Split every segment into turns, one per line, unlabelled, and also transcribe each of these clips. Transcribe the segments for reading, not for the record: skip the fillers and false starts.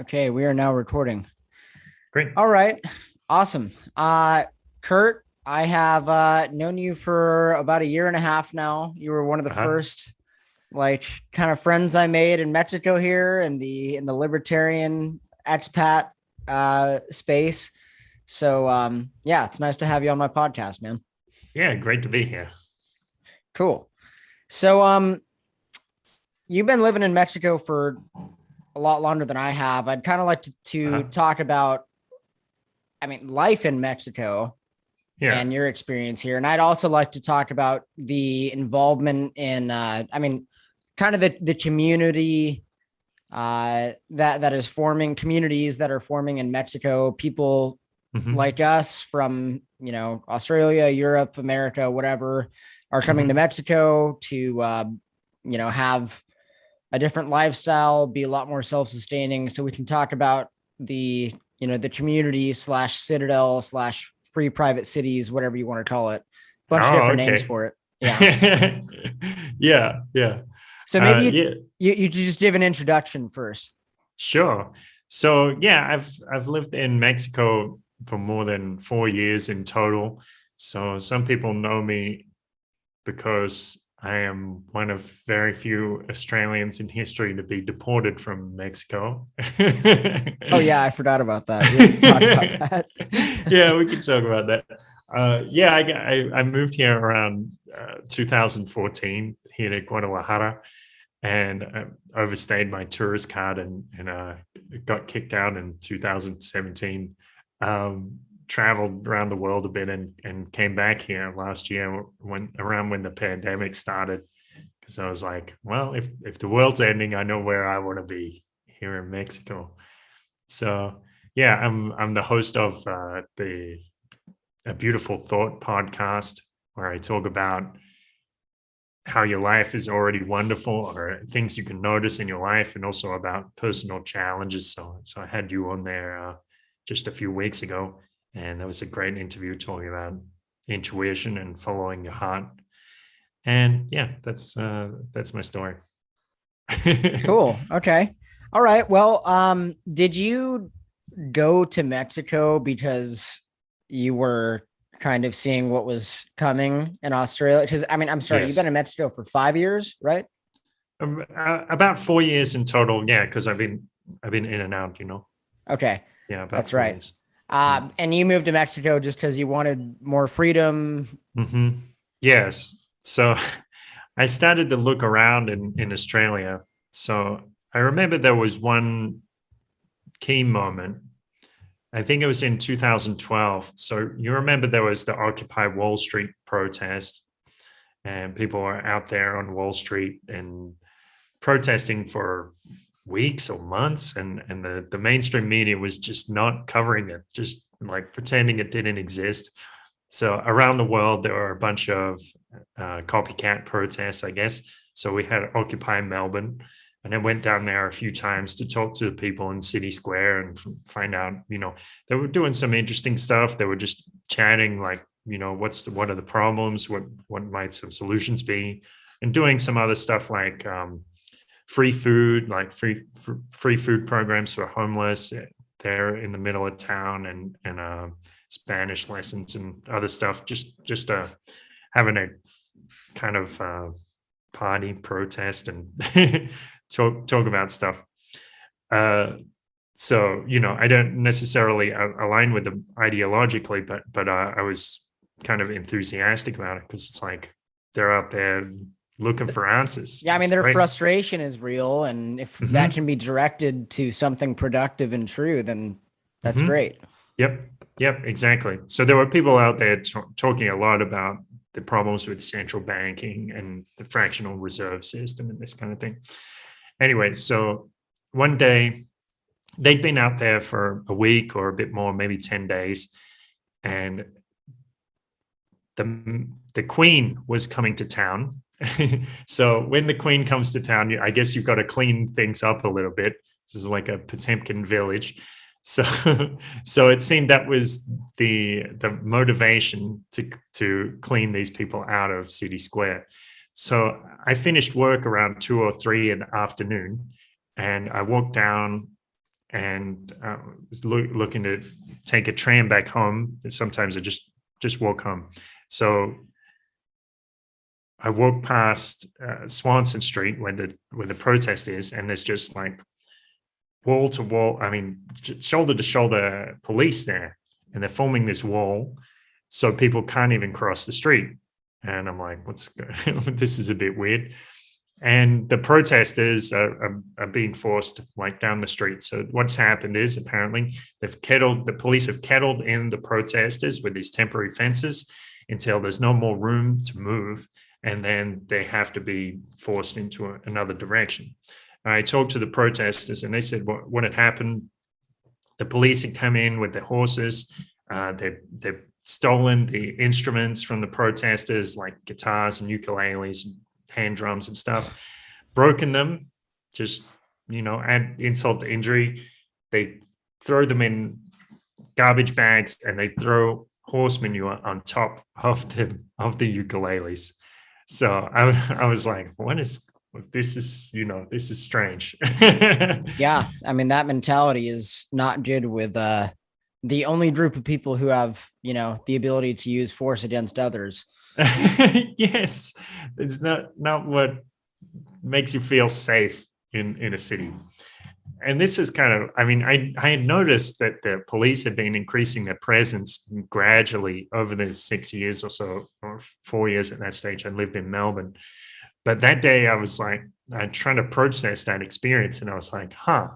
Okay, we are now recording.
Great.
All right. Awesome. Kurt, I have known you for about a year and a half now. You were one of the
Uh-huh.
first kind of friends I made in Mexico here in the libertarian expat space. So yeah, it's nice to have you on my podcast, man.
Yeah, great to be here.
Cool. So you've been living in Mexico for a lot longer than I have. I'd kind of like to
Uh-huh.
talk about life in Mexico
Yeah.
and your experience here. And I'd also like to talk about the involvement in, kind of the community that is forming, communities that are forming in Mexico. People
hmm
like us from Australia, Europe, America, whatever, are coming to
hmm
Mexico to have a different lifestyle, be a lot more self-sustaining. So we can talk about the the community slash citadel slash free private cities, whatever you want to call it. Bunch of
Oh,
different names
okay.
for it. Yeah.
Yeah, yeah.
So maybe
Yeah,
you just give an introduction first.
sure. So yeah, I've lived in Mexico for more than 4 years in total. So some people know me because I am one of very few Australians in history to be deported from Mexico.
Oh yeah, I forgot about that. We have to talk about that.
Yeah, we can talk about that. Yeah, I moved here around 2014 here to Guadalajara, and overstayed my tourist card and got kicked out in 2017. Traveled around the world a bit and came back here last year when the pandemic started, because I was like, well, if the world's ending, I know where I want to be, here in Mexico. So yeah, I'm the host of the A Beautiful Thought podcast, where I talk about how your life is already wonderful or things you can notice in your life, and also about personal challenges. So I had you on there just a few weeks ago, and that was a great interview talking about intuition and following your heart. And yeah, that's my story.
Cool. Okay. All right. Well, did you go to Mexico because you were kind of seeing what was coming in Australia? Because I'm sorry, you've been
Yes.
in Mexico for 5 years, right?
About 4 years in total. Yeah, because I've been in and out.
Okay,
Yeah, about
that's
four
right.
years. Yeah.
And you moved to Mexico just because you wanted more freedom.
hmm Yes. So I started to look around in Australia. So I remember there was one key moment. I think it was in 2012. So you remember there was the Occupy Wall Street protest, and people were out there on Wall Street and protesting for weeks or months, and the mainstream media was just not covering it, just like pretending it didn't exist. So around the world, there were a bunch of copycat protests, I guess. So we had Occupy Melbourne, and I went down there a few times to talk to the people in City Square and find out, they were doing some interesting stuff. They were just chatting, like, what are the problems, what might some solutions be, and doing some other stuff like free food, like free food programs for homeless there in the middle of town, and Spanish lessons and other stuff. Just having a kind of party protest and talk about stuff. Uh, so I don't necessarily align with them ideologically, but I was kind of enthusiastic about it because it's like they're out there looking for answers.
Yeah,
It's
their
great.
frustration is real, and if that
hmm
can be directed to something productive and true, then that's
hmm
great.
Yep. Yep. Exactly. So there were people out there talking a lot about the problems with central banking and the fractional reserve system and this kind of thing. Anyway, so one day they'd been out there for a week or a bit more, maybe 10 days, and the Queen was coming to town. So when the Queen comes to town, I guess you've got to clean things up a little bit. This is like a Potemkin village. So so it seemed that was the motivation to clean these people out of City Square. So I finished work around 2 or 3 in the afternoon, and I walked down and was looking to take a tram back home. Sometimes I just walk home. So I walk past Swanson Street where the protest is, and there's just like wall to wall. I mean, shoulder to shoulder police there, and they're forming this wall so people can't even cross the street. And I'm like, this is a bit weird. And the protesters are being forced like down the street. So what's happened is apparently the police have kettled in the protesters with these temporary fences until there's no more room to move. And then they have to be forced into another direction. I talked to the protesters and they said what had happened. The police had come in with their horses. They've stolen the instruments from the protesters, like guitars and ukuleles and hand drums and stuff, broken them, just, add insult to injury. They throw them in garbage bags and they throw horse manure on top of the ukuleles. So I was like, what is this? This is strange.
Yeah, I mean that mentality is not good with the only group of people who have, the ability to use force against others.
Yes, it's not what makes you feel safe in a city. And this is kind of, I mean, I had noticed that the police had been increasing their presence gradually over the 6 years or so, or 4 years at that stage. I lived in Melbourne. But that day I was like, trying to process that experience. And I was like,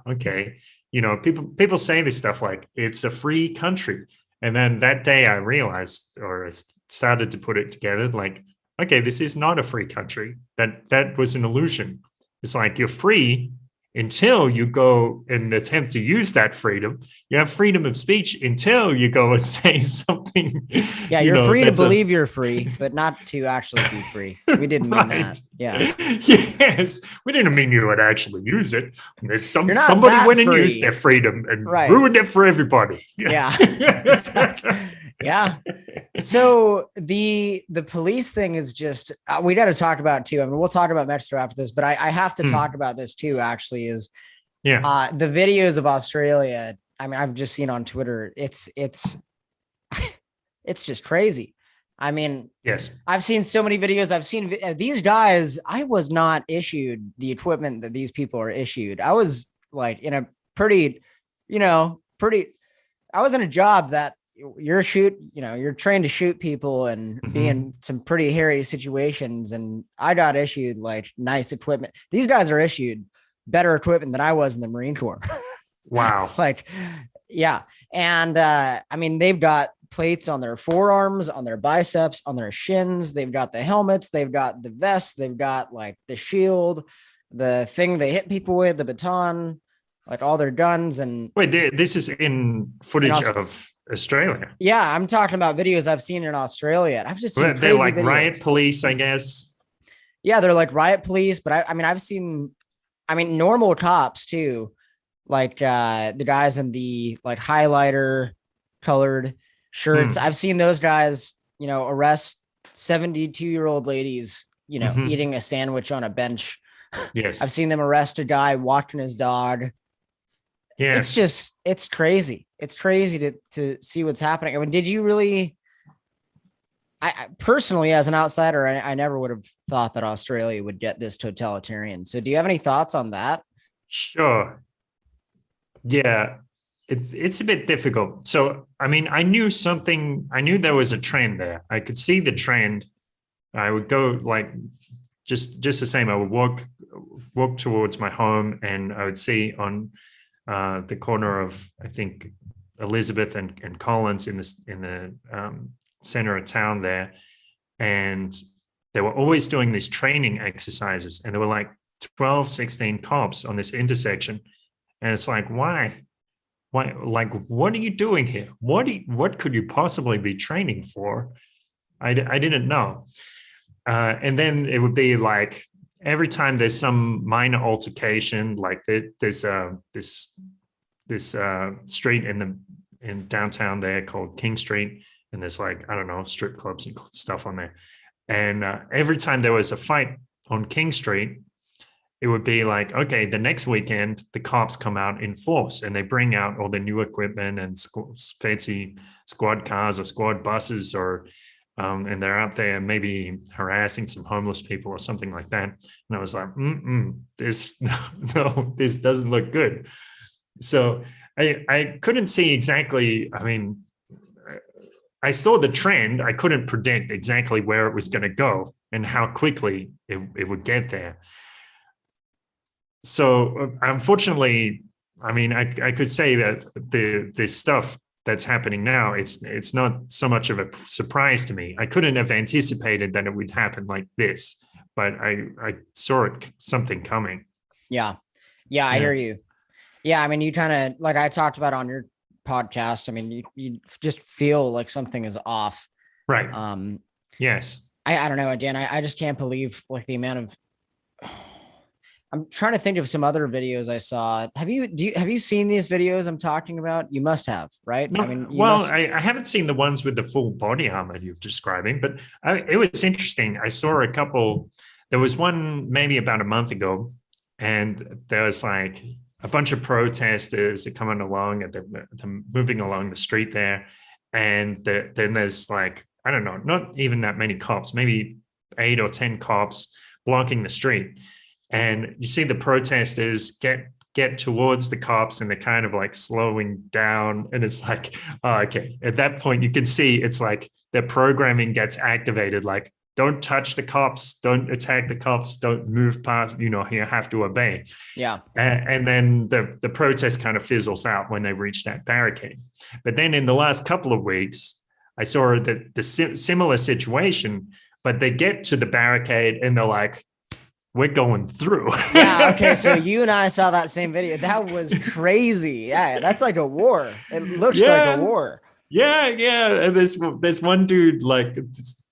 okay. People say this stuff like it's a free country. And then that day I realized, or started to put it together, like, okay, this is not a free country. That was an illusion. It's like you're free until you go and attempt to use that freedom. You have freedom of speech until you go and say something.
Yeah, you're free to believe you're free, but not to actually be free. We didn't mean that. Yeah.
Yes, we didn't mean you would actually use it. Somebody went and used their freedom and ruined it for everybody.
Yeah. Yeah. So the police thing is just, we got to talk about too. I mean, we'll talk about Mexico after this, but I have to talk about this too, actually, is the videos of Australia. I mean, I've just seen on Twitter, it's just crazy. I mean,
yes,
I've seen so many videos. I've seen these guys. I was not issued the equipment that these people are issued. I was like in a pretty, I was in a job that you're trained to shoot people and be in some pretty hairy situations. And I got issued like nice equipment. These guys are issued better equipment than I was in the Marine Corps.
Wow.
Yeah. And I mean, they've got plates on their forearms, on their biceps, on their shins. They've got the helmets. They've got the vest. They've got like the shield, the thing they hit people with, the baton, like all their guns. And
wait, this is in footage of Australia.
Yeah, I'm talking about videos I've seen in Australia. I've just seen
they're like
videos.
Riot police, I guess.
Yeah, they're like riot police, but I've seen, normal cops too, like the guys in the like highlighter colored shirts. I've seen those guys, arrest 72-year-old ladies, eating a sandwich on a bench.
Yes,
I've seen them arrest a guy walking his dog.
Yes.
It's crazy. It's crazy to see what's happening. I mean, did you really, I personally, as an outsider, I never would have thought that Australia would get this totalitarian. So do you have any thoughts on that?
Sure. Yeah, it's a bit difficult. So, I mean, I knew there was a trend there. I could see the trend. I would go like just the same. I would walk towards my home and I would see on the corner of, I think, Elizabeth and Collins in the center of town there. And they were always doing these training exercises, and there were like 12, 16 cops on this intersection. And it's like, why, like, what are you doing here? What could you possibly be training for? I didn't know. And then it would be like, every time there's some minor altercation, like there's this street in downtown there called King Street, and there's like, I don't know, strip clubs and stuff on there. And every time there was a fight on King Street, it would be like, okay, the next weekend, the cops come out in force and they bring out all the new equipment and fancy squad cars or squad buses, or and they're out there maybe harassing some homeless people or something like that. And I was like, this no, this doesn't look good. So I couldn't see exactly. I mean, I saw the trend. I couldn't predict exactly where it was going to go and how quickly it would get there. So unfortunately, I mean, I could say that the stuff that's happening now, it's not so much of a surprise to me. I couldn't have anticipated that it would happen like this, but I saw it something coming.
Yeah. Yeah, I hear you. Yeah, I mean, you kind of, like I talked about on your podcast, I mean, you just feel like something is off.
Right.
Yes. I don't know, Dan. I just can't believe like the amount of. I'm trying to think of some other videos I saw. Have you seen these videos I'm talking about? You must have, right?
No,
I mean,
I haven't seen the ones with the full body armor you're describing, but it was interesting. I saw a couple. There was one maybe about a month ago, and there was like a bunch of protesters coming along and they're moving along the street there, and then there's like, I don't know, not even that many cops, maybe 8 or 10 cops blocking the street. And you see the protesters get towards the cops and they're kind of like slowing down. And it's like, oh, okay. At that point, you can see it's like their programming gets activated. Like, don't touch the cops, don't attack the cops, don't move past, you have to obey.
Yeah.
And then the protest kind of fizzles out when they reach that barricade. But then in the last couple of weeks, I saw the similar situation, but they get to the barricade and they're like, we're going through.
Yeah. Okay. So you and I saw that same video. That was crazy. Yeah. That's like a war. It looks like a war.
Yeah. Yeah. And there's one dude, like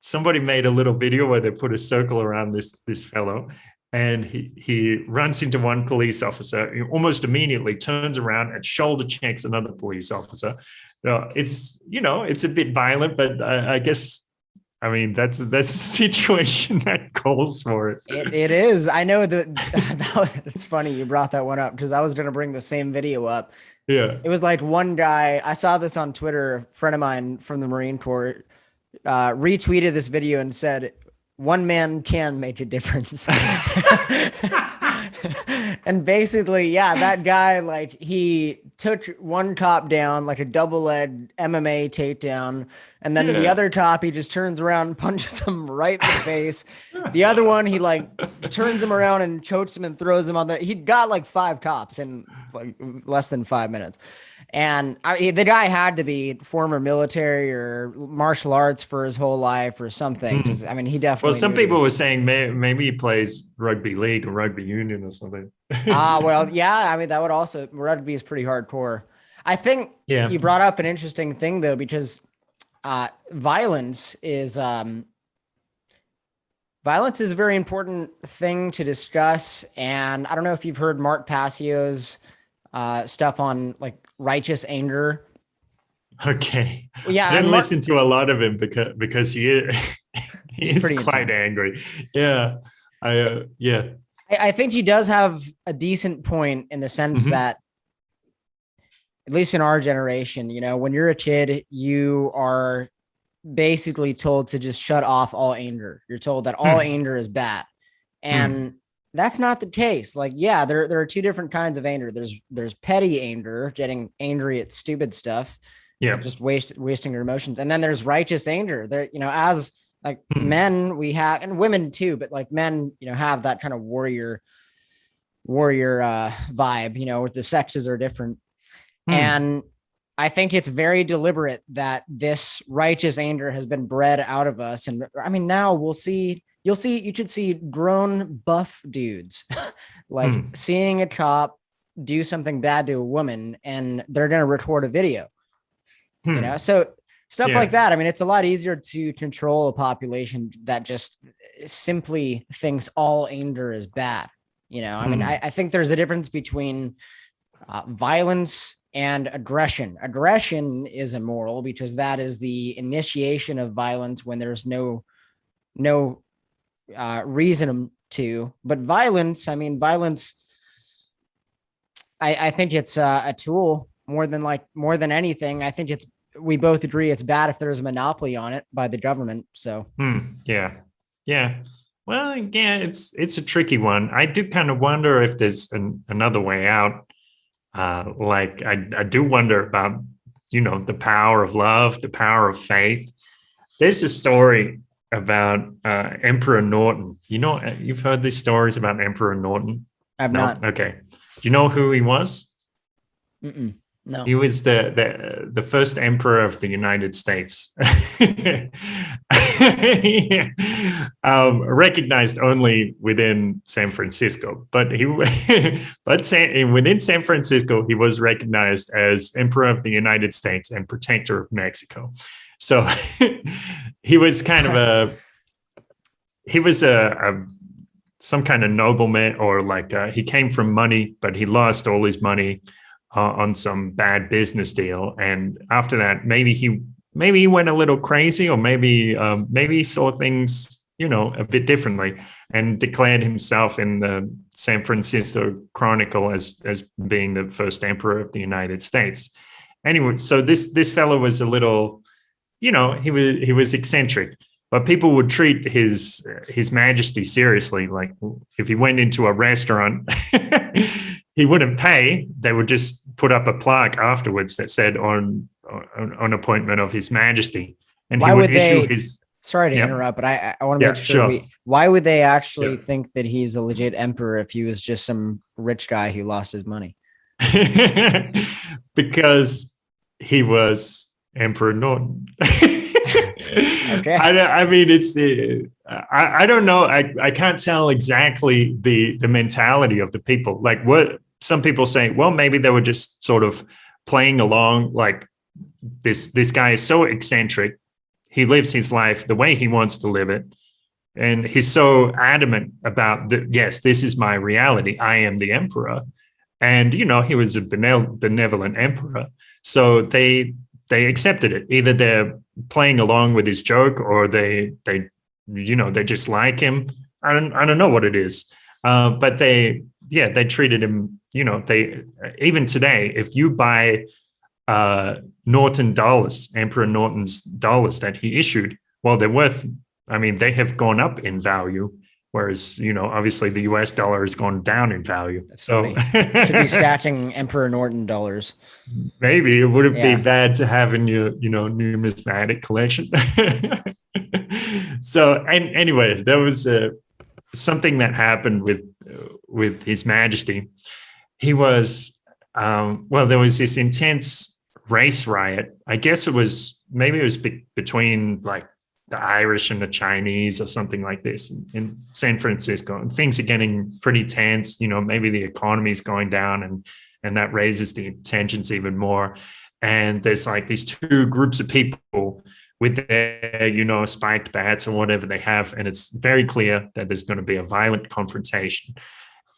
somebody made a little video where they put a circle around this fellow, and he runs into one police officer. He almost immediately turns around and shoulder checks another police officer. It's a bit violent, but I guess, I mean, that's a situation that calls for it.
It is. I know that it's funny you brought that one up, because I was going to bring the same video up.
Yeah.
It was like one guy, I saw this on Twitter, a friend of mine from the Marine Corps retweeted this video and said, one man can make a difference. And basically, yeah, that guy, like, he took one cop down, like a double-leg MMA takedown, and then the other cop, he just turns around and punches him right in the face. The other one, he like turns him around and chokes him and throws him on the. He got like 5 cops in like less than 5 minutes. And the guy had to be former military or martial arts for his whole life or something. Because I mean, he definitely.
Well, some people were saying maybe he plays rugby league or rugby union or something.
Well, yeah. I mean, that would also, rugby is pretty hardcore. I think you brought up an interesting thing though, because violence is a very important thing to discuss. And I don't know if you've heard Mark Passio's stuff on like righteous anger.
Okay.
Yeah.
I didn't listen to a lot of him because he is quite
intense.
angry. Yeah. I
think he does have a decent point in the sense that, at least in our generation, when you're a kid, you are basically told to just shut off all anger. You're told that all anger is bad. And that's not the case. Like, yeah, there are 2 different kinds of anger. There's petty anger, getting angry at stupid stuff.
Yeah.
Just wasting your emotions. And then there's righteous anger. There, as like men, we have, and women too, but like men, have that kind of warrior vibe, where the sexes are different. And I think it's very deliberate that this righteous anger has been bred out of us. And I mean, now you should see grown buff dudes like seeing a cop do something bad to a woman and they're going to record a video, so stuff like that. I mean, it's a lot easier to control a population that just simply thinks all anger is bad. I mean, I think there's a difference between violence and aggression. Aggression is immoral because that is the initiation of violence when there's no reason to. But violence, I mean, violence, I think it's a tool more than anything. I think we both agree it's bad if there's a monopoly on it by the government. So
Yeah. Yeah. Well, yeah, it's a tricky one. I do kind of wonder if there's another way out. Like I do wonder about, the power of love, the power of faith. There's a story about Emperor Norton. You've heard these stories about Emperor Norton?
I've
No?
not.
Okay. Do you know who he was?
Mm-mm, no.
He was the first emperor of the United States, recognized only within San Francisco. But within San Francisco, he was recognized as Emperor of the United States and Protector of Mexico. So he was kind of some kind of nobleman, or like he came from money, but he lost all his money on some bad business deal. And after that, maybe he went a little crazy, or maybe he saw things, a bit differently, and declared himself in the San Francisco Chronicle as being the first emperor of the United States. Anyway, so this fellow was a little, he was eccentric, but people would treat his majesty seriously. Like if he went into a restaurant, he wouldn't pay. They would just put up a plaque afterwards that said on appointment of His Majesty, and
Why
he would
would
issue
they?
his.
Sorry to
Yeah,
interrupt, but I want to
yeah,
make sure
sure.
why would they actually
Yeah.
think that he's a legit emperor if he was just some rich guy who lost his money?
Because he was Emperor Norton.
Okay.
I mean, it's the I don't know. I can't tell exactly the mentality of the people. Like what some people say, well, maybe they were just sort of playing along. Like this guy is so eccentric. He lives his life the way he wants to live it. And he's so adamant about yes, this is my reality. I am the emperor. And, he was a benevolent emperor. So they accepted it. Either they're playing along with his joke, or they just like him. I don't know what it is. But they treated him, they, even today, if you buy Norton dollars, Emperor Norton's dollars that he issued, well, they're worth, I mean, they have gone up in value. Whereas, obviously the US dollar has gone down in value.
That's
so
should be stacking Emperor Norton dollars.
Maybe it wouldn't
Yeah.
be bad to have in your, numismatic collection. So, and anyway, there was something that happened with His Majesty. He was, there was this intense race riot. I guess it was between like the Irish and the Chinese or something like this in San Francisco, and things are getting pretty tense. Maybe the economy is going down, and that raises the tensions even more. And there's like these two groups of people with their, spiked bats or whatever they have, and it's very clear that there's going to be a violent confrontation.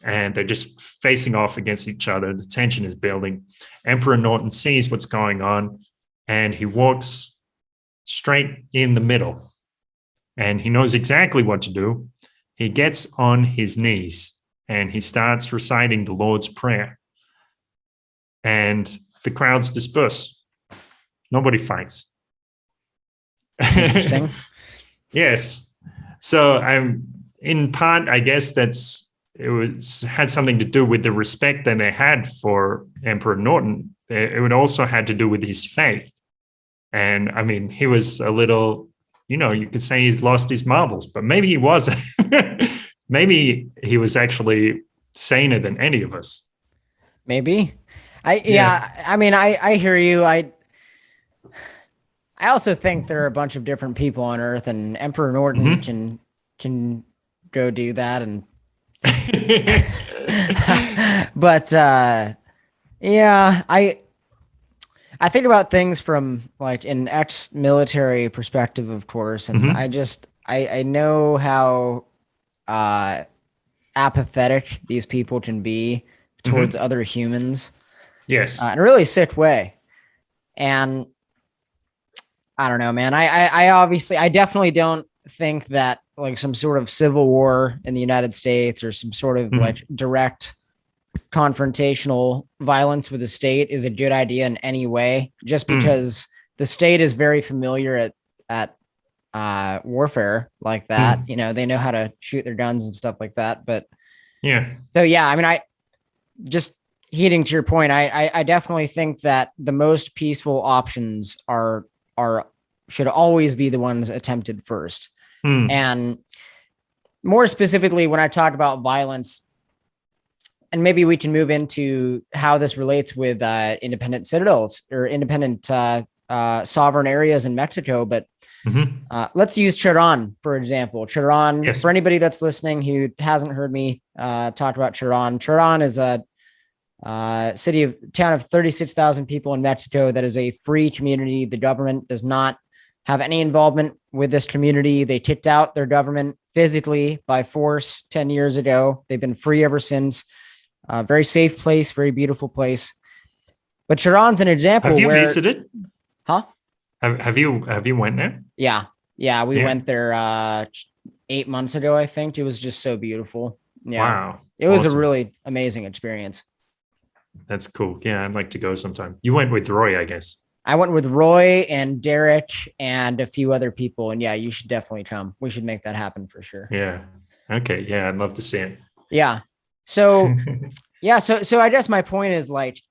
And they're just facing off against each other. The tension is building. Emperor Norton sees what's going on, and he walks straight in the middle. And he knows exactly what to do. He gets on his knees and he starts reciting the Lord's Prayer. And the crowds disperse. Nobody fights.
Interesting.
Yes. So in part, I guess had something to do with the respect that they had for Emperor Norton. It would also had to do with his faith. And I mean, he was a little, you could say he's lost his marbles, but maybe he wasn't. Maybe he was actually saner than any of us.
Maybe. I mean, I hear you. I also think there are a bunch of different people on Earth, and Emperor Norton can go do that. And but yeah, I think about things from like an ex-military perspective, of course, and I know how apathetic these people can be towards other humans.
Yes.
In a really sick way. And I don't know, man. I obviously, I definitely don't think that like some sort of civil war in the United States or some sort of like
Mhm.
direct confrontational violence with the state is a good idea in any way, just
Mm.
because the state is very familiar at warfare like that.
Mm.
You know, they know how to shoot their guns and stuff like that. But
Yeah.
so yeah, I mean, I just heeding to your point, I definitely think that the most peaceful options are should always be the ones attempted first.
Mm.
And more specifically, when I talk about violence, and maybe we can move into how this relates with independent citadels or independent sovereign areas in Mexico. But
Hmm.
let's use Chiron, for example. Chiron,
Yes.
for anybody that's listening who hasn't heard me talk about Chiron, Chiron is a town of 36,000 people in Mexico that is a free community. The government does not have any involvement with this community. They kicked out their government physically by force 10 years ago. They've been free ever since. Very safe place, very beautiful place. But Chiron's an
Have
example
you
where,
visited?
huh?
Have you went there?
Yeah. Yeah. We
Yeah.
went there 8 months ago, I think. It was just so beautiful. Yeah.
Wow.
It was a
Awesome.
really amazing experience.
That's cool. Yeah, I'd like to go sometime. You went with Roy, I guess.
I went with Roy and Derek and a few other people. And yeah, you should definitely come. We should make that happen for sure.
Yeah. Okay. Yeah, I'd love to see it.
Yeah. So yeah, so I guess my point is like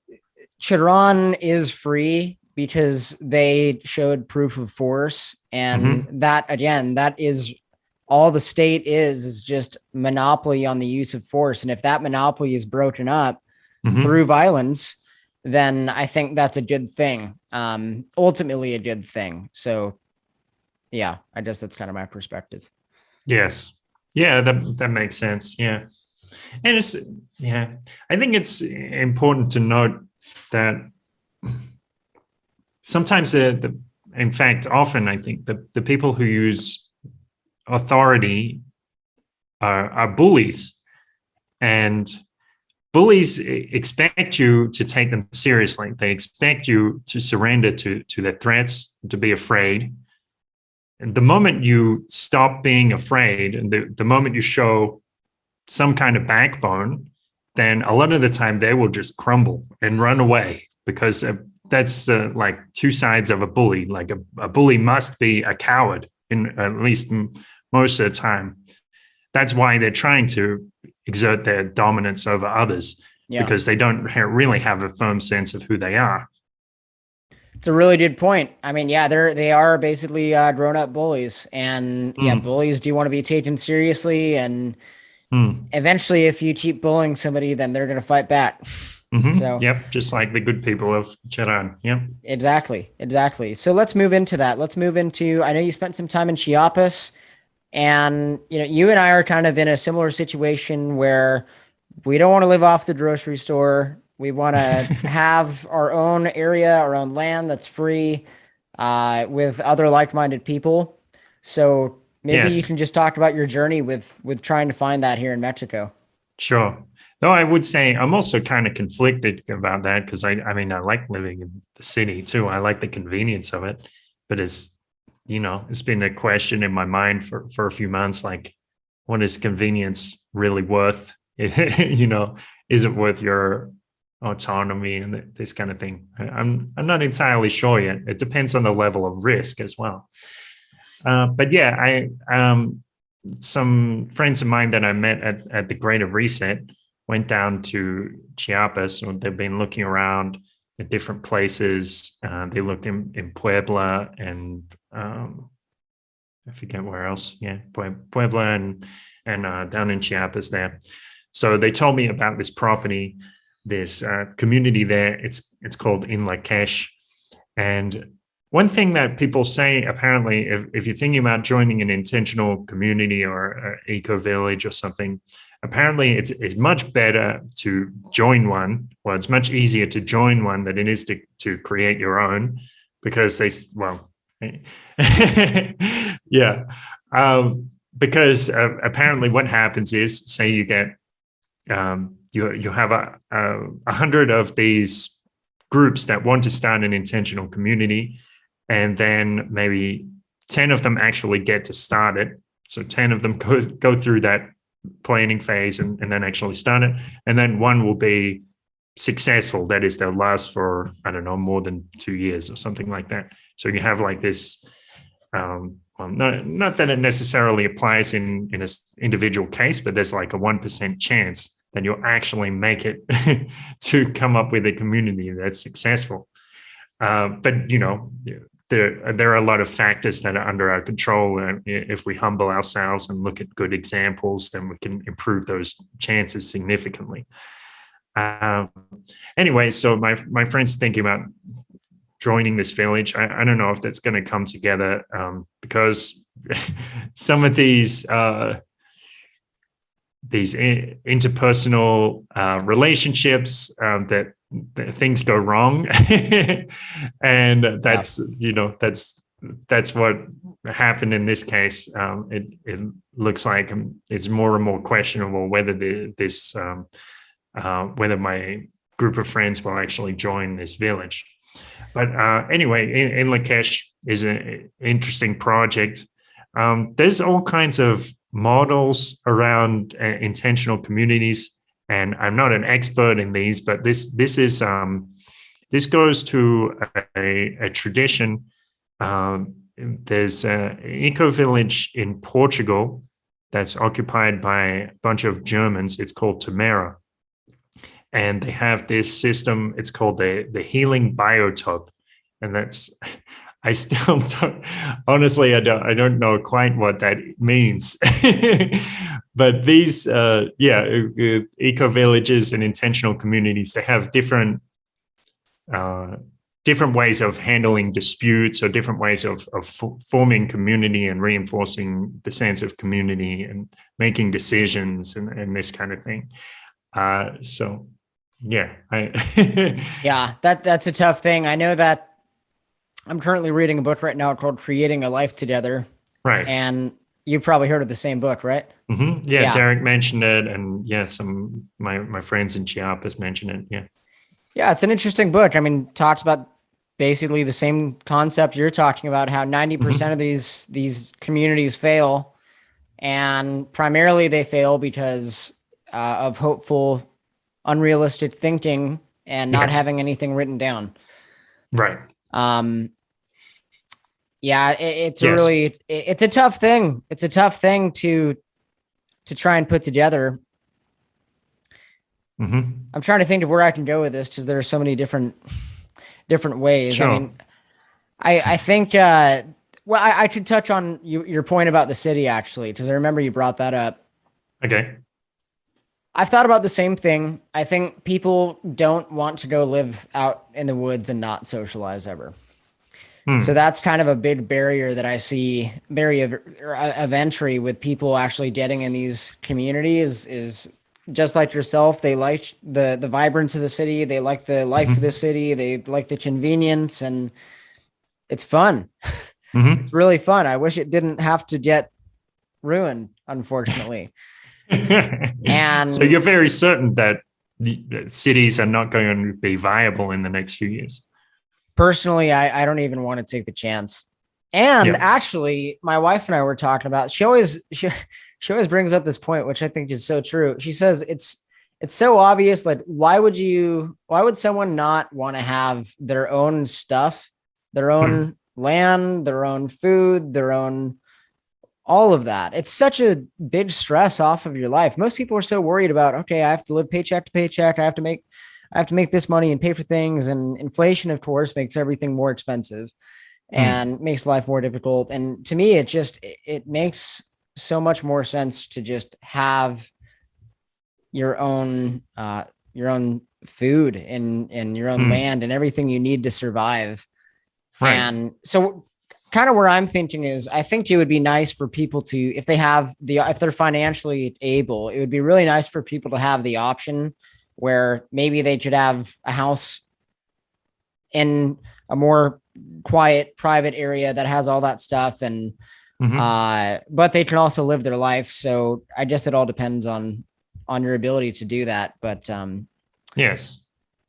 Chiron is free because they showed proof of force. And
Hmm.
that again, that is all the state is just monopoly on the use of force. And if that monopoly is broken up through
Hmm.
violence, then I think that's a good thing. Ultimately a good thing. So yeah, I guess that's kind of my perspective.
Yes. Yeah, that makes sense. Yeah. And it's yeah. I think it's important to note that sometimes the in fact, often I think the people who use authority are bullies. And bullies expect you to take them seriously. They expect you to surrender to their threats, to be afraid. And the moment you stop being afraid, and the moment you show some kind of backbone, then a lot of the time they will just crumble and run away because that's like two sides of a bully. Like a bully must be a coward in at least most of the time. That's why they're trying to exert their dominance over others
Yeah.
because they don't really have a firm sense of who they are.
It's a really good point. I mean, yeah, they are basically grown up bullies, and yeah,
Mm,
bullies do want to be taken seriously. And
mm,
eventually, if you keep bullying somebody, then they're going to fight back. So
Yep, just like the good people of Cheran. Yep.
exactly, exactly. So let's move into that. Let's move into. I know you spent some time in Chiapas, and you know, you and I are kind of in a similar situation where we don't want to live off the grocery store. We want to have our own area, our own land that's free, with other like-minded people. So maybe you
Yes,
can just talk about your journey with trying to find that here in Mexico.
sure. Though I would say I'm also kind of conflicted about that because I mean, I like living in the city too. I like the convenience of it, but it's been a question in my mind for a few months. Like, what is convenience really worth? Is it worth your autonomy and this kind of thing? I'm not entirely sure yet. It depends on the level of risk as well. But yeah, I some friends of mine that I met at the Greater Reset went down to Chiapas. And they've been looking around at different places. They looked in Puebla and I forget where else. Yeah, Puebla and down in Chiapas there. So they told me about this property, this community there. It's called In Lakesh. And one thing that people say, apparently, if you're thinking about joining an intentional community or eco village or something, apparently it's much better to join one. Well, it's much easier to join one than it is to create your own because yeah. Because apparently what happens is, say you get, you have a hundred of these groups that want to start an intentional community, and then maybe 10 of them actually get to start it. So 10 of them go through that planning phase and then actually start it. And then one will be successful. That is, they'll last for, I don't know, more than 2 years or something like that. So you have like this, well, not that it necessarily applies in an individual case, but there's like a 1% chance that you'll actually make it to come up with a community that's successful. But, you know, there are a lot of factors that are under our control. And if we humble ourselves and look at good examples, then we can improve those chances significantly. Anyway, so my friend's thinking about joining this village. I don't know if that's going to come together because some of these interpersonal relationships that things go wrong, and that's that's what happened in this case. It looks like it's more and more questionable whether whether my group of friends will actually join this village. But anyway, in Lakesh is an interesting project. There's all kinds of models around intentional communities, and I'm not an expert in these, but this goes to a tradition. There's an eco village in Portugal that's occupied by a bunch of Germans. It's called Temera. And they have this system, it's called the healing biotope. And that's, I still don't, honestly, I don't know quite what that means. But these, eco villages and intentional communities, they have different ways of handling disputes, or different ways of forming community and reinforcing the sense of community and making decisions and this kind of thing. Yeah,
yeah, that's a tough thing. I know that I'm currently reading a book right now called Creating a Life Together.
Right.
And you've probably heard of the same book, right?
Mm-hmm. Yeah, Derek mentioned it, and yeah, some my friends in Chiapas mentioned it. Yeah.
Yeah, it's an interesting book. I mean, talks about basically the same concept you're talking about, how 90% of these communities fail, and primarily they fail because of hopeful, unrealistic thinking and not having anything written down.
Right.
Yeah, it's a tough thing. It's a tough thing to try and put together. I'm trying to think of where I can go with this, because there are so many different ways. Sure. I mean, I think, well, I could touch on your point about the city, actually, because I remember you brought that up.
Okay.
I've thought about the same thing. I think people don't want to go live out in the woods and not socialize ever. So that's kind of a big barrier that I see, barrier of entry with people actually getting in these communities, is just like yourself. They like the vibrance of the city. They like the life of the city. They like the convenience, and it's fun. It's really fun. I wish it didn't have to get ruined, unfortunately. And
so you're very certain that cities are not going to be viable in the next few years?
Personally, I don't even want to take the chance. And actually, my wife and I were talking about, she always brings up this point, which I think is so true. She says it's so obvious. Like, why would someone not want to have their own stuff, their own land, their own food, their own, all of that? It's such a big stress off of your life. Most people are so worried about, okay, I have to live paycheck to paycheck. I have to make this money and pay for things. And inflation, of course, makes everything more expensive and makes life more difficult. And to me, it makes so much more sense to just have your own food and your own land and everything you need to survive. Right. And so kind of where I'm thinking is, I think it would be nice for people to, if they're financially able, it would be really nice for people to have the option where maybe they could have a house in a more quiet, private area that has all that stuff. And, but they can also live their life. So I guess it all depends on your ability to do that. But,
yes.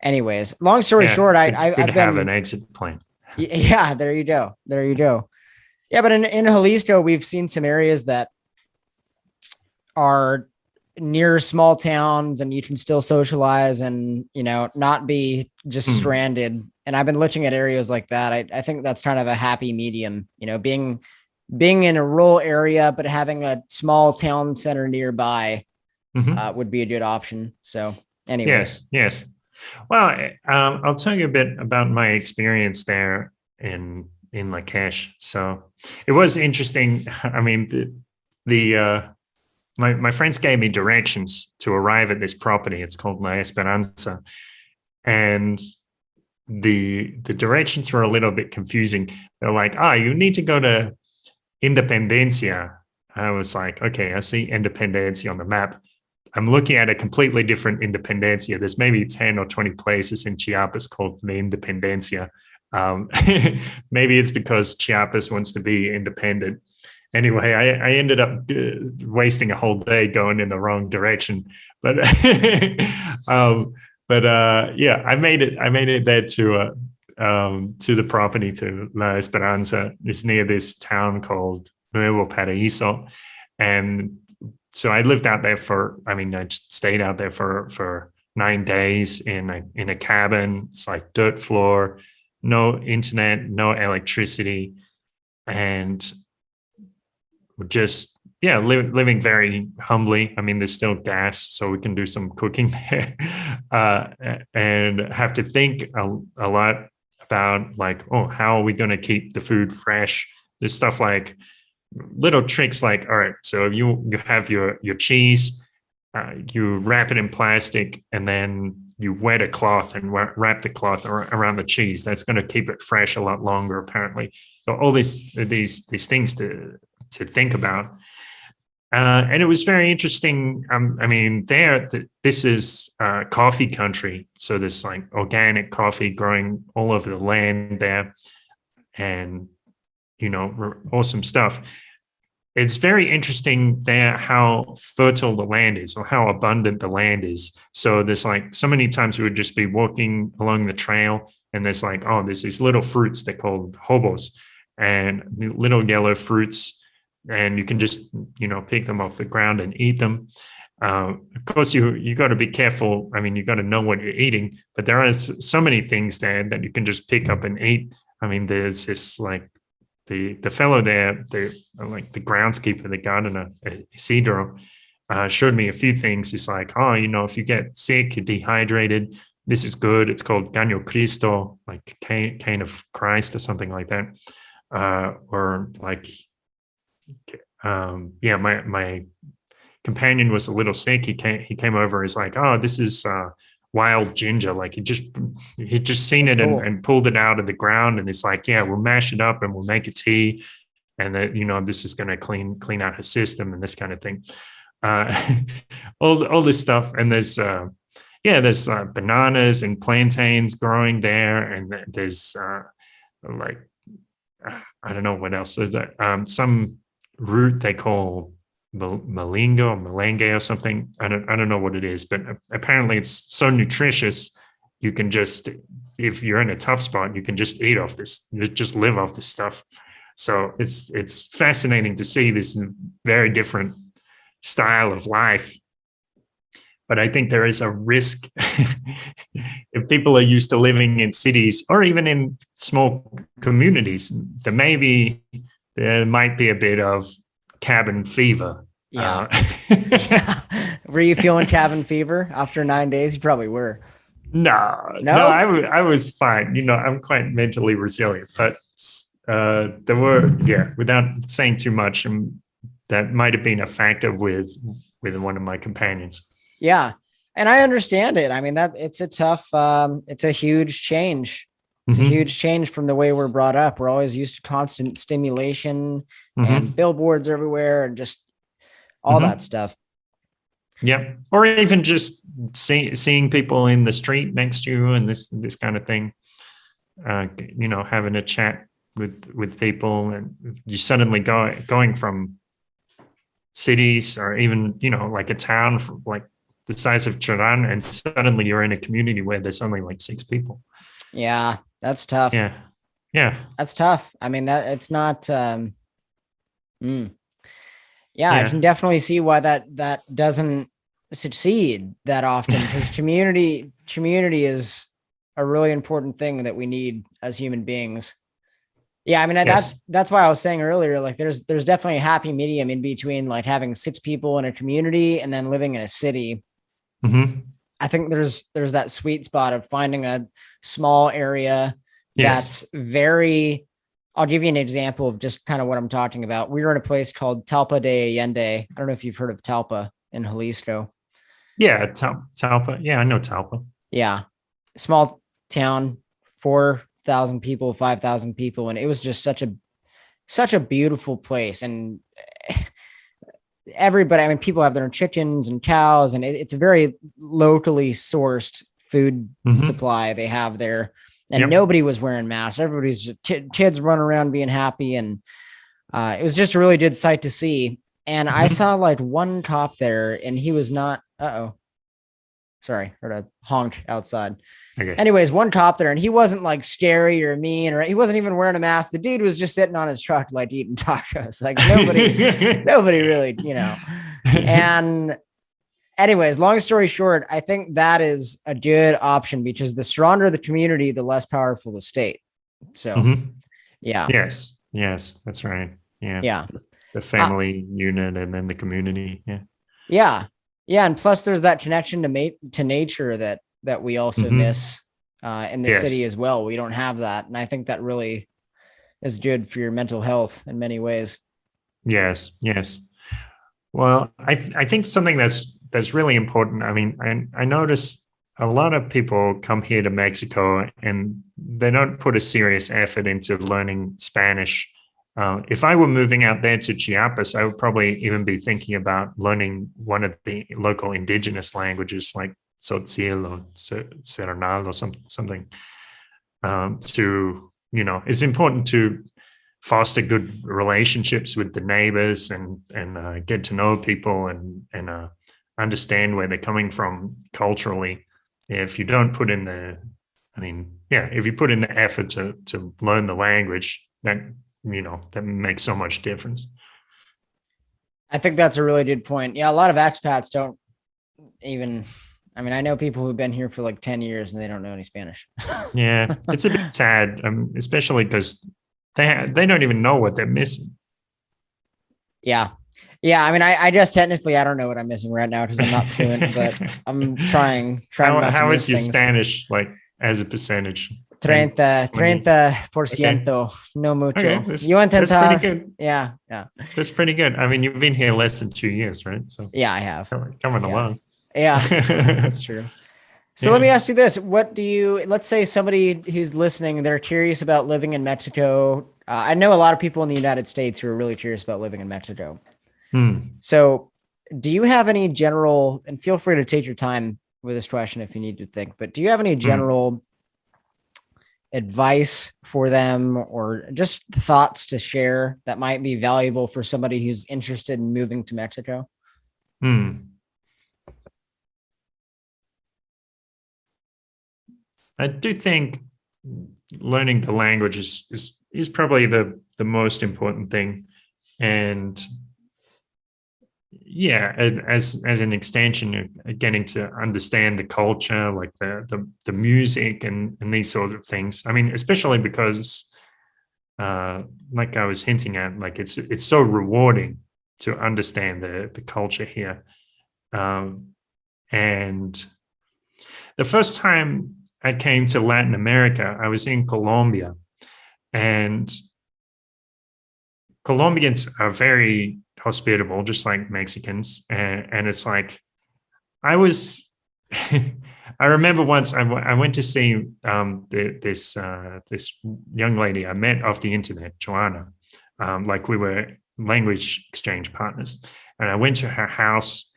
Anyways, long story short, I've
have an exit plan.
Yeah. There you go. Yeah. But in Jalisco, we've seen some areas that are near small towns and you can still socialize and, not be just
Hmm.
stranded. And I've been looking at areas like that. I think that's kind of a happy medium, being in a rural area, but having a small town center nearby
Hmm.
would be a good option. So, anyways,
Yes, yes. Well, I'll tell you a bit about my experience there in Lakesh. So it was interesting. I mean, the my friends gave me directions to arrive at this property. It's called La Esperanza, and the directions were a little bit confusing. They're like, "Ah, you need to go to Independencia." I was like, "Okay, I see Independencia on the map. I'm looking at a completely different Independencia. There's maybe 10 or 20 places in Chiapas called the Independencia. Um, Maybe it's because Chiapas wants to be independent. Anyway, I ended up wasting a whole day going in the wrong direction. But um, yeah, I made it. I made it there to the property to La Esperanza. It's near this town called Nuevo Paraíso, and so I lived out there I mean, I stayed out there for 9 days in a cabin. It's like dirt floor, no internet, no electricity, and just yeah, living very humbly. I mean, there's still gas, so we can do some cooking there, and have to think a lot about like, oh, how are we going to keep the food fresh? There's stuff like little tricks like, all right, so you have your cheese, you wrap it in plastic, and then you wet a cloth and wrap the cloth around the cheese. That's going to keep it fresh a lot longer, apparently. So all these things to think about. And it was very interesting. I mean, this is coffee country, so there's like organic coffee growing all over the land there, and awesome stuff. It's very interesting there how fertile the land is or how abundant the land is. So there's like so many times we would just be walking along the trail and there's like, oh, there's these little fruits they're called hobos and little yellow fruits. And you can just, pick them off the ground and eat them. Of course, you got to be careful. I mean, you got to know what you're eating, but there are so many things there that you can just pick up and eat. I mean, there's this like the fellow there, like the groundskeeper, the gardener, Isidro, showed me a few things. He's like, oh, if you get sick, you're dehydrated, this is good. It's called Caño Cristo, like cane of Christ or something like that. Or like, yeah, my companion was a little sick. He came over. He's like, oh, this is wild ginger. Like he just seen
that's
it and,
cool.
and pulled it out of the ground. And it's like, yeah, we'll mash it up and we'll make a tea. And that, this is going to clean out his system and this kind of thing. Uh, all this stuff. And there's bananas and plantains growing there. And there's like, I don't know what else is that. Some root they call malingo or melange or something. I don't know what it is, but apparently it's so nutritious. You can just, if you're in a tough spot, you can just eat off this. You just live off this stuff. So it's fascinating to see this very different style of life. But I think there is a risk if people are used to living in cities or even in small communities. There might be a bit of cabin fever.
Yeah. Yeah. Were you feeling cabin fever after 9 days? You probably were.
No,
No?
I was fine. I'm quite mentally resilient, but there were, yeah, without saying too much, that might have been a factor with one of my companions.
Yeah. And I understand it. I mean, that it's a huge change. It's a
Mm-hmm.
huge change from the way we're brought up. We're always used to constant stimulation and
Mm-hmm.
billboards everywhere and just all that
Mm-hmm.
stuff.
Yep. Or even just seeing people in the street next to you and this kind of thing. Having a chat with people, and you suddenly going from cities or even like a town like the size of Chiran, and suddenly you're in a community where there's only like 6 people.
Yeah, that's tough.
Yeah, yeah.
That's tough. I mean, that it's not mm. Yeah, I
Yeah.
can definitely see why that doesn't succeed that often, because community is a really important thing that we need as human beings. Yeah, I mean
Yes.
that's why I was saying earlier, like there's definitely a happy medium in between, like having six people in a community and then living in a city.
Hmm.
I think there's that sweet spot of finding a small area
Yes.
that's very. I'll give you an example of just kind of what I'm talking about. We were in a place called Talpa de Allende. I don't know if you've heard of Talpa in Jalisco.
Yeah. Talpa. Yeah, I know Talpa.
Yeah, small town, 4,000 people, 5,000 people, and it was just such a beautiful place. And everybody, I mean, people have their own chickens and cows, and it's a very locally sourced food
Hmm.
supply they have there. And
Yep.
nobody was wearing masks. Everybody's just kids running around being happy, and it was just a really good sight to see. And I saw
Hmm.
like one cop there, and he was not. Oh, sorry, heard a honk outside.
Okay.
Anyways, one cop there, and he wasn't like scary or mean, or he wasn't even wearing a mask. The dude was just sitting on his truck, like eating tacos. Like nobody really, And anyways, long story short, I think that is a good option because the stronger the community, the less powerful the state. So,
Hmm.
yeah,
Yes. Yes. That's right. Yeah.
yeah,
The
uh,
family unit and then the community. Yeah.
yeah, yeah. And plus, there's that connection to nature that we also
Hmm.
miss in the city
Yes.
as well. We don't have that, and I think that really is good for your mental health in many ways.
Yes. Yes. Well, I think something that's really important. I mean, I notice a lot of people come here to Mexico and they don't put a serious effort into learning Spanish. If I were moving out there to Chiapas, I would probably even be thinking about learning one of the local indigenous languages like Tzotzil or Serenal or something. To it's important to foster good relationships with the neighbors and get to know people and understand where they're coming from culturally. If you don't put in I mean, yeah, if you put in the effort to learn the language, that makes so much difference.
I think that's a really good point. Yeah, a lot of expats don't even. I mean, I know people who've been here for like 10 years and they don't know any Spanish.
Yeah, it's a bit sad, especially because they don't even know what they're missing.
Yeah. Yeah. I mean, I just technically, I don't know what I'm missing right now because I'm not fluent, but I'm trying not to
how
miss
is your
things.
Spanish like as a percentage? 10,
30,
20? Okay.
30%, no
Okay,
mucho. Yo
that's pretty
intentar.
good.
Yeah. Yeah.
That's pretty good. I mean, you've been here less than 2 years, right? So
Yeah, I have.
coming
Yeah.
along.
Yeah. That's true. So let
Yeah.
me ask you this. Let's say somebody who's listening, they're curious about living in Mexico. I know a lot of people in the United States who are really curious about living in Mexico.
Hmm.
So do you have any general, and feel free to take your time with this question if you need to think, but do you have any
Hmm.
general advice for them or just thoughts to share that might be valuable for somebody who's interested in moving to Mexico?
Hmm. I do think learning the language is probably the most important thing, and yeah, as an extension of getting to understand the culture, like the music and these sort of things. I mean, especially because like I was hinting at, like it's so rewarding to understand the culture here. And the first time I came to Latin America, I was in Colombia, and Colombians are very hospitable, just like Mexicans, and it's like I was. I remember once I went to see this young lady I met off the internet, Joanna. Like we were language exchange partners, and I went to her house,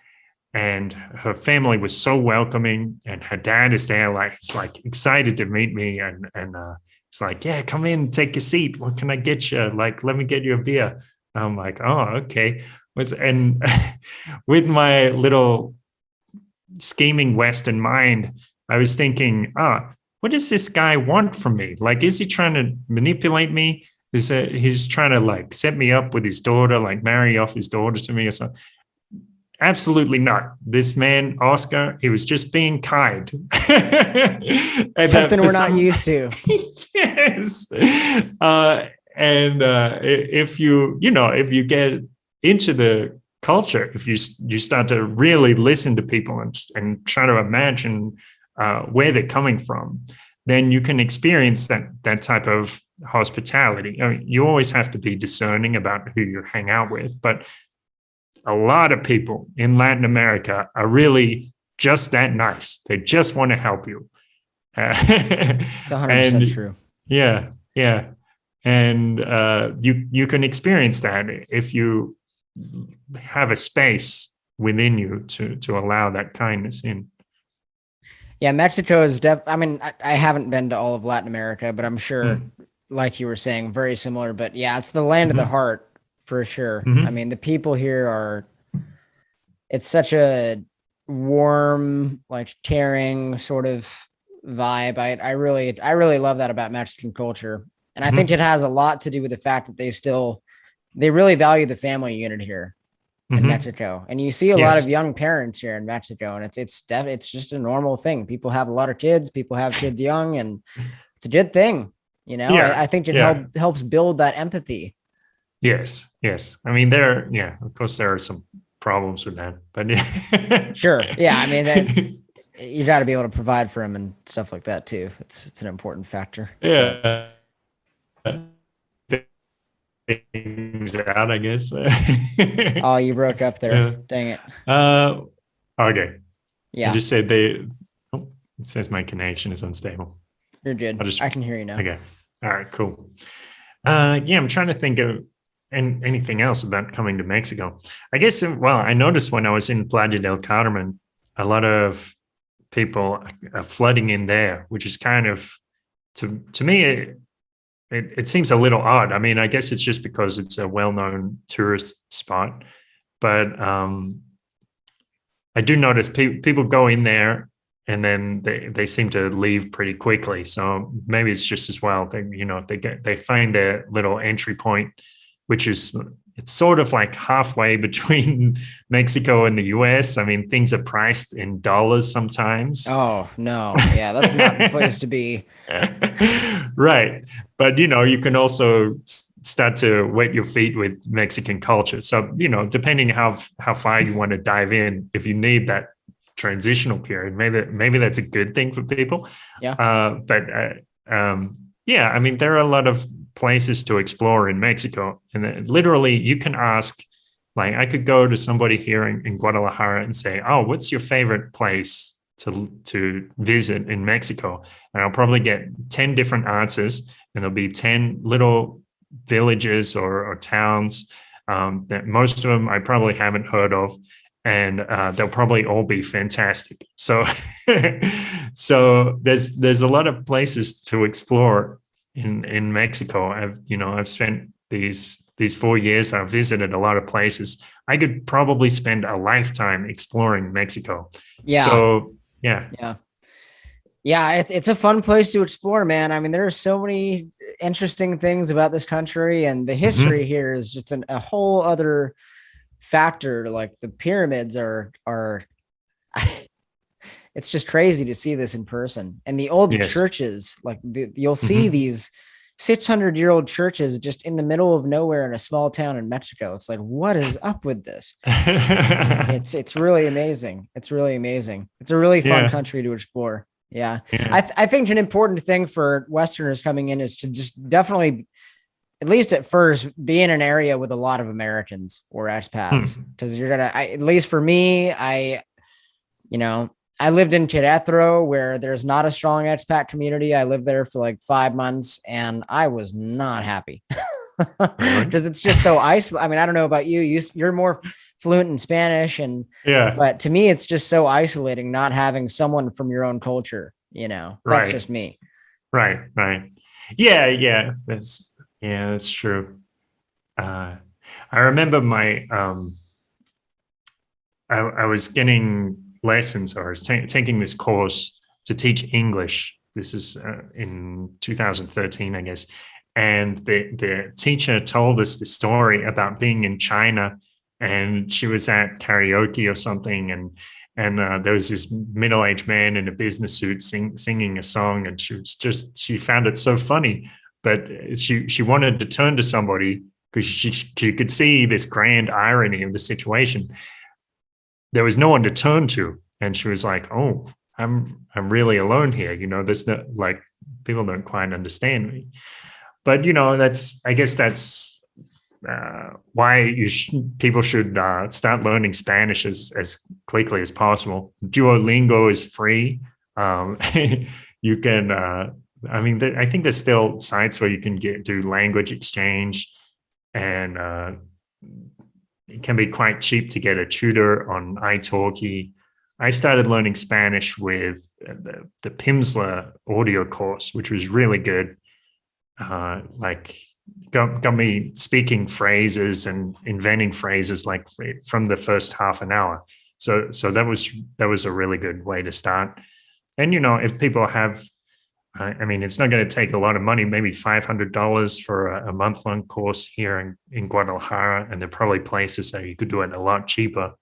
and her family was so welcoming, and her dad is there, like it's like excited to meet me, and it's like, yeah, come in, take a seat. What can I get you? Like, let me get you a beer. I'm like, oh, okay. And with my little scheming Western mind, I was thinking, what does this guy want from me? Like, is he trying to manipulate me? he's trying to like set me up with his daughter, like marry off his daughter to me or something. Absolutely not. This man, Oscar, he was just being kind. And
Something we're not used to.
yes. If if you get into the culture, if you start to really listen to people and try to imagine where they're coming from, then you can experience that type of hospitality. I mean, you always have to be discerning about who you hang out with, but a lot of people in Latin America are really just that nice. They just want to help you.
It's 100% true.
Yeah, yeah. And you can experience that if you have a space within you to allow that kindness in.
Yeah, Mexico is I mean, I haven't been to all of Latin America, but I'm sure, like you were saying, very similar. But yeah, it's the land of the heart for sure. I mean, the people here it's such a warm, like caring sort of vibe. I really love that about Mexican culture. And I think it has a lot to do with the fact that they really value the family unit here in Mexico. And you see a lot of young parents here in Mexico, and it's just a normal thing. People have a lot of kids, people have kids young, and it's a good thing. I think it helps build that empathy.
Yes. I mean, of course there are some problems with that, but
sure. Yeah. I mean, you got to be able to provide for them and stuff like that too. It's an important factor.
Yeah. Things out, I guess.
Oh, you broke up there. Yeah. Dang it.
Okay.
Yeah.
I just said it says my connection is unstable.
You're good. I can hear you now.
Okay. All right, cool. I'm trying to think of anything else about coming to Mexico. I guess, I noticed when I was in Playa del Carmen, a lot of people are flooding in there, which is kind of, to me, it seems a little odd. I mean, I guess it's just because it's a well-known tourist spot, but I do notice people go in there and then they seem to leave pretty quickly. So maybe it's just as well. They find their little entry point, which is it's sort of like halfway between Mexico and the US. I mean, things are priced in dollars sometimes.
Oh, no. Yeah, that's not the place to be.
Right. But, you can also start to wet your feet with Mexican culture. So, depending how far you want to dive in, if you need that transitional period, maybe that's a good thing for people.
Yeah.
I mean, there are a lot of places to explore in Mexico, and literally you can ask, like, I could go to somebody here in Guadalajara and say, oh, what's your favorite place to visit in Mexico? And I'll probably get 10 different answers, and there'll be 10 little villages or towns that most of them I probably haven't heard of, and they'll probably all be fantastic. So so there's a lot of places to explore in Mexico. I've spent these 4 years, I've visited a lot of places. I could probably spend a lifetime exploring Mexico.
Yeah.
So
it's a fun place to explore, man. I mean, there are so many interesting things about this country, and the history here is just a whole other factor. Like the pyramids are it's just crazy to see this in person. And the old churches, like you'll see these 600-year-old churches just in the middle of nowhere in a small town in Mexico. It's like, what is up with this? It's really amazing. It's really amazing. It's a really fun country to explore. Yeah. I think an important thing for Westerners coming in is to just definitely, at least at first, be in an area with a lot of Americans or expats. Because you're gonna, at least for me, I lived in Querétaro, where there's not a strong expat community. I lived there for like 5 months, and I was not happy because it's just so isolated. I mean, I don't know about you. You're more fluent in Spanish, but to me, it's just so isolating not having someone from your own culture. That's just me.
Right. Yeah. That's true. I remember I was getting lessons, or I was taking this course to teach English. This is in 2013, I guess. And the teacher told us the story about being in China, and she was at karaoke or something, and there was this middle-aged man in a business suit singing a song, and she found it so funny, but she wanted to turn to somebody because she could see this grand irony of the situation. There was no one to turn to, and she was like, "Oh, I'm really alone here. There's no, like, people don't quite understand me." But I guess that's why people should start learning Spanish as quickly as possible. Duolingo is free. You can. I think there's still sites where you can do language exchange, and it can be quite cheap to get a tutor on italki. I started learning Spanish with the Pimsleur audio course, which was really good. Like got me speaking phrases and inventing phrases like from the first half an hour. So that was a really good way to start. And if people have, it's not going to take a lot of money, maybe $500 for a month-long course here in Guadalajara, and there are probably places that you could do it a lot cheaper,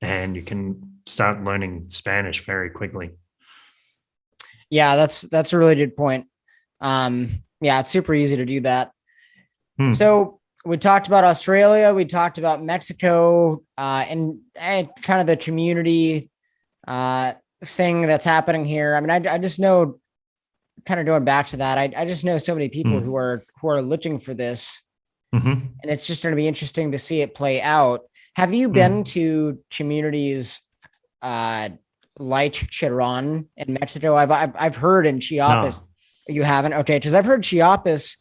and you can start learning Spanish very quickly.
Yeah, that's a really good point. Yeah, it's super easy to do that. So we talked about Australia, we talked about Mexico, and kind of the community thing that's happening here. I mean, I just know, kind of going back to that, I just know so many people who are looking for this, and it's just going to be interesting to see it play out. Have you been to communities like Chiron in Mexico? I've heard in Chiapas.
No.
You haven't? Okay, because I've heard Chiapas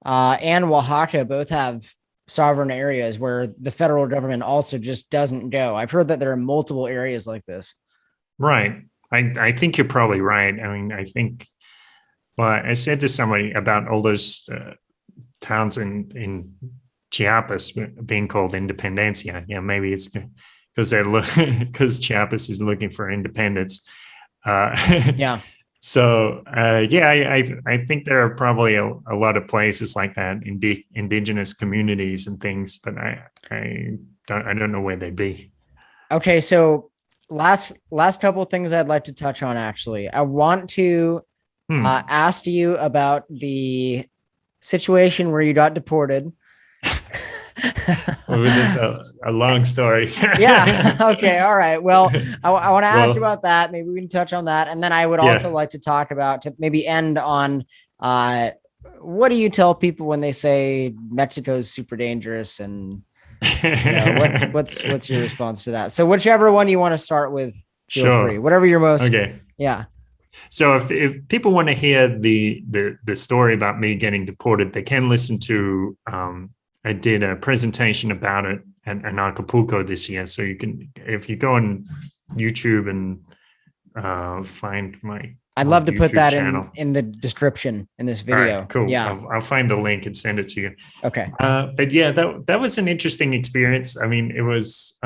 and Oaxaca both have sovereign areas where the federal government also just doesn't go. I've heard that there are multiple areas like this.
Right. I think you're probably right. I mean, I think, well, I said to somebody about all those towns in Chiapas being called Independencia. Yeah, maybe it's because because Chiapas is looking for independence.
Yeah.
So I think there are probably a lot of places like that, indigenous communities and things, but I don't know where they'd be.
Okay, so last couple of things I'd like to touch on. Actually, I want to ask you about the situation where you got deported.
Well, this is a long story.
Yeah. Okay. All right. Well, I want to ask you about that. Maybe we can touch on that. And then I would also like to talk about, to maybe end on, what do you tell people when they say Mexico's super dangerous, and what's your response to that? So whichever one you want to start with, feel free. Whatever you're most.
Okay.
Yeah.
So if people want to hear the story about me getting deported, they can listen to, I did a presentation about it at Acapulco this year. So you can, if you go on YouTube and find my,
I'd love to
YouTube
put that
channel
in the description in this video.
Right, cool.
Yeah.
I'll find the link and send it to you.
Okay.
But yeah, that was an interesting experience. I mean, it was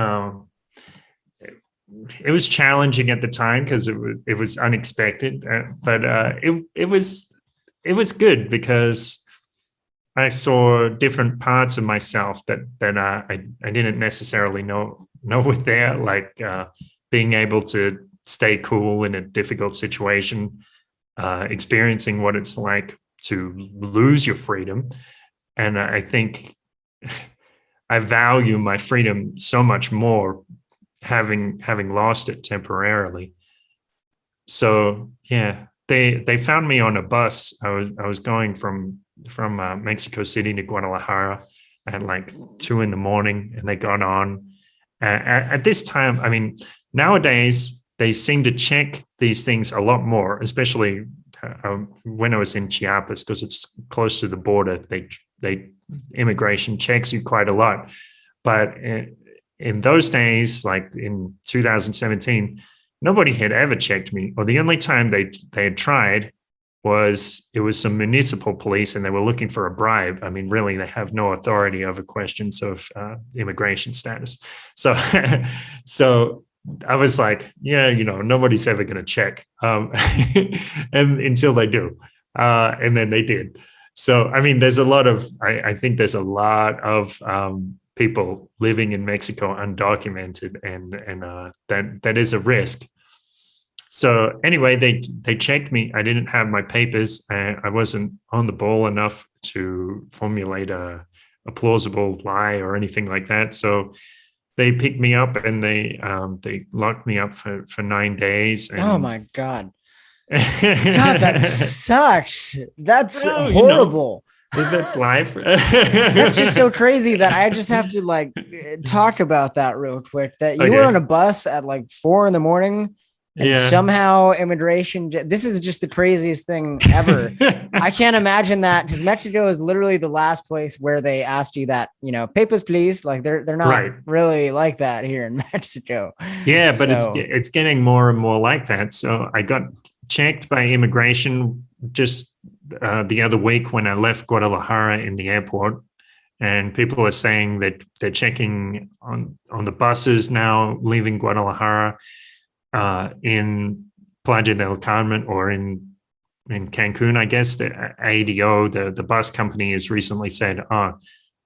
challenging at the time because it was unexpected, but it was good because I saw different parts of myself that I didn't necessarily know were there, like being able to stay cool in a difficult situation, experiencing what it's like to lose your freedom. And I think I value my freedom so much more having lost it temporarily. So yeah, they found me on a bus. I was going from Mexico City to Guadalajara at like 2 a.m, and they got on. At this time, I mean, nowadays they seem to check these things a lot more, especially when I was in Chiapas, because it's close to the border. They immigration checks you quite a lot, but in those days, like in 2017, nobody had ever checked me, or the only time they had tried was some municipal police, and they were looking for a bribe. I mean, really, they have no authority over questions of immigration status. So, so I was like, yeah, nobody's ever going to check, and until they do, and then they did. So, I mean, there's a lot of, I think there's a lot of people living in Mexico undocumented, and that is a risk. So anyway, they checked me. I didn't have my papers. I wasn't on the ball enough to formulate a plausible lie or anything like that. So they picked me up and they locked me up for 9 days.
Oh
And
my God. God, that sucks. That's
well,
horrible.
that's life.
That's just so crazy that I just have to like talk about that real quick. That you were on
Okay.
a bus at like 4 in the morning and
Yeah.
somehow immigration, this is just the craziest thing ever. I can't imagine that because Mexico is literally the last place where they asked you that, papers, please. Like they're not
Right.
really like that here in Mexico.
Yeah, but
So,
it's getting more and more like that. So I got checked by immigration just the other week when I left Guadalajara in the airport, and people are saying that they're checking on the buses now leaving Guadalajara in Playa del Carmen or in Cancun. I guess the ADO, the bus company, has recently said, "Oh,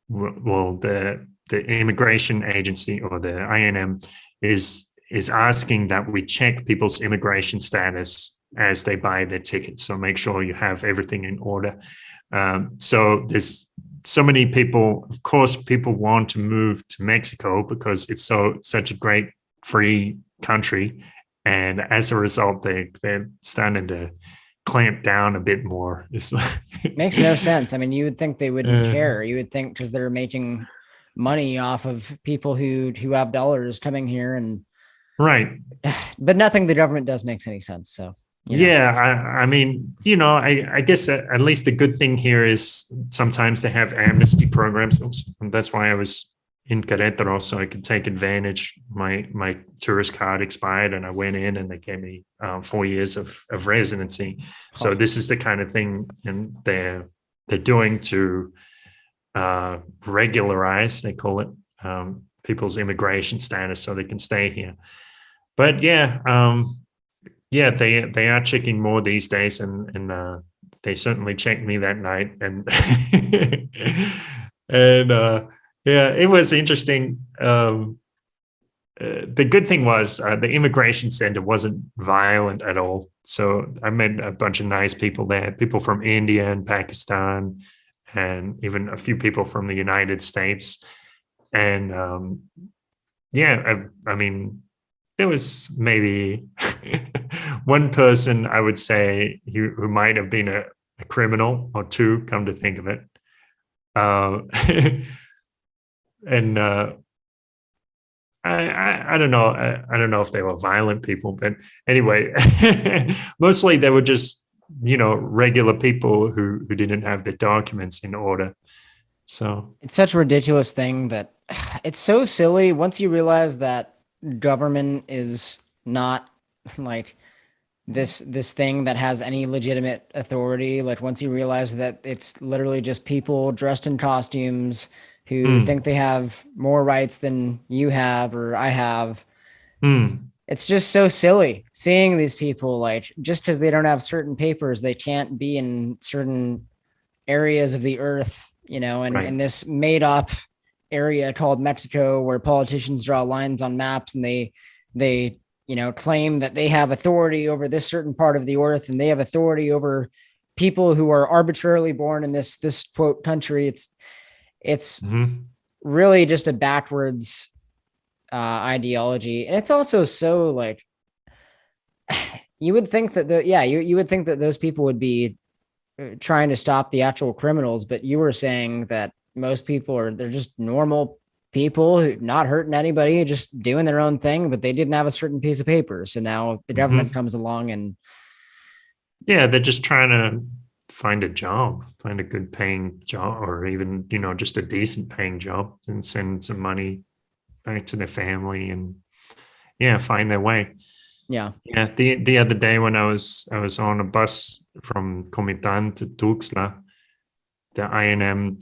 well, the immigration agency or the INM is asking that we check people's immigration status as they buy their tickets. So make sure you have everything in order." So there's so many people. Of course, people want to move to Mexico because it's such a great free country, and as a result, they're starting to clamp down a bit more. It's like,
makes no sense. I mean, you would think they wouldn't
uh,
care. You would think because they're making money off of people who have dollars coming here, and
right.
but nothing the government does makes any sense. So,
Yeah, I mean, I guess at least the good thing here is sometimes they have amnesty programs. And that's why I was in Querétaro, so I could take advantage. My tourist card expired, and I went in, and they gave me 4 years of residency. So
oh,
this is the kind of thing, and they're doing to regularize, they call it, people's immigration status, so they can stay here. But yeah. Yeah, they are checking more these days, and they certainly checked me that night, and and yeah, it was interesting. The good thing was the immigration center wasn't violent at all, so I met a bunch of nice people there, people from India and Pakistan, and even a few people from the United States, and yeah, I mean, there was maybe one person I would say who might have been a criminal or two, come to think of it. Uh, and I don't know. I don't know if they were violent people, but anyway, mostly they were just regular people who didn't have their documents in order. So
it's such a ridiculous thing that it's so silly once you realize that government is not like this thing that has any legitimate authority. Like once you realize that it's literally just people dressed in costumes who think
mm,
they have more rights than you have or I have.
mm,
It's just so silly seeing these people like just because they don't have certain papers, they can't be in certain areas of the earth, and
right.
in this made up area called Mexico where politicians draw lines on maps and they claim that they have authority over this certain part of the earth and they have authority over people who are arbitrarily born in this quote country. It's
Mm-hmm.
really just a backwards ideology, and it's also so like you would think that you would think that those people would be trying to stop the actual criminals, but you were saying that most people they're just normal people who not hurting anybody, just doing their own thing, but they didn't have a certain piece of paper. So now the government
Mm-hmm.
comes along and
Yeah, they're just trying to find a job, find a good paying job, or even, just a decent paying job and send some money back to their family and yeah, find their way.
yeah,
Yeah, the other day when I was on a bus from Comitan to Tuxtla, the INM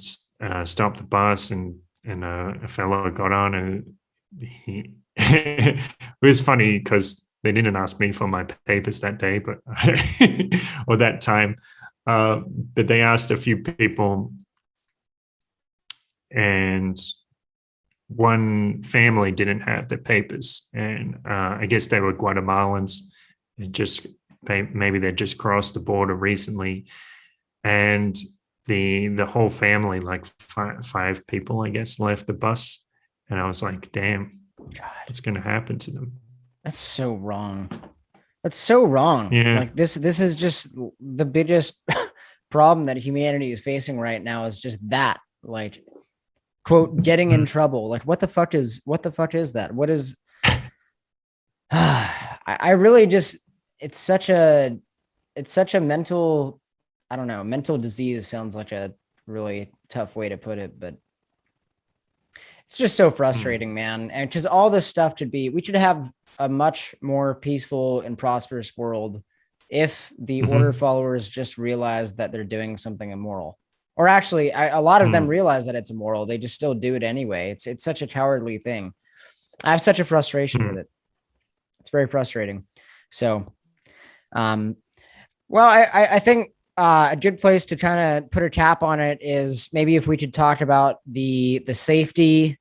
stopped the bus and a fellow got on and he it was funny because they didn't ask me for my papers that day, but or that time. But they asked a few people, and one family didn't have the papers, and I guess they were Guatemalans. They just maybe they just crossed the border recently, and the whole family, like five people, I guess, left the bus, and I was like, damn,
God,
what's going to happen to them?
that's so wrong. That's so wrong.
Yeah.
Like this is just the biggest problem that humanity is facing right now is just that. Like quote getting in trouble. Like what the fuck is that? What is I really just it's such a mental I don't know, mental disease sounds like a really tough way to put it, but it's just so frustrating, man. And because all this stuff should be, we should have a much more peaceful and prosperous world if the order
Mm-hmm.
followers just realize that they're doing something immoral. Or actually, a lot of them
Mm.
realize that it's immoral. They just still do it anyway. It's such a cowardly thing. I have such a frustration with
Mm.
it. It's very frustrating. So, um, well, I think a good place to kind of put a cap on it is maybe if we could talk about the safety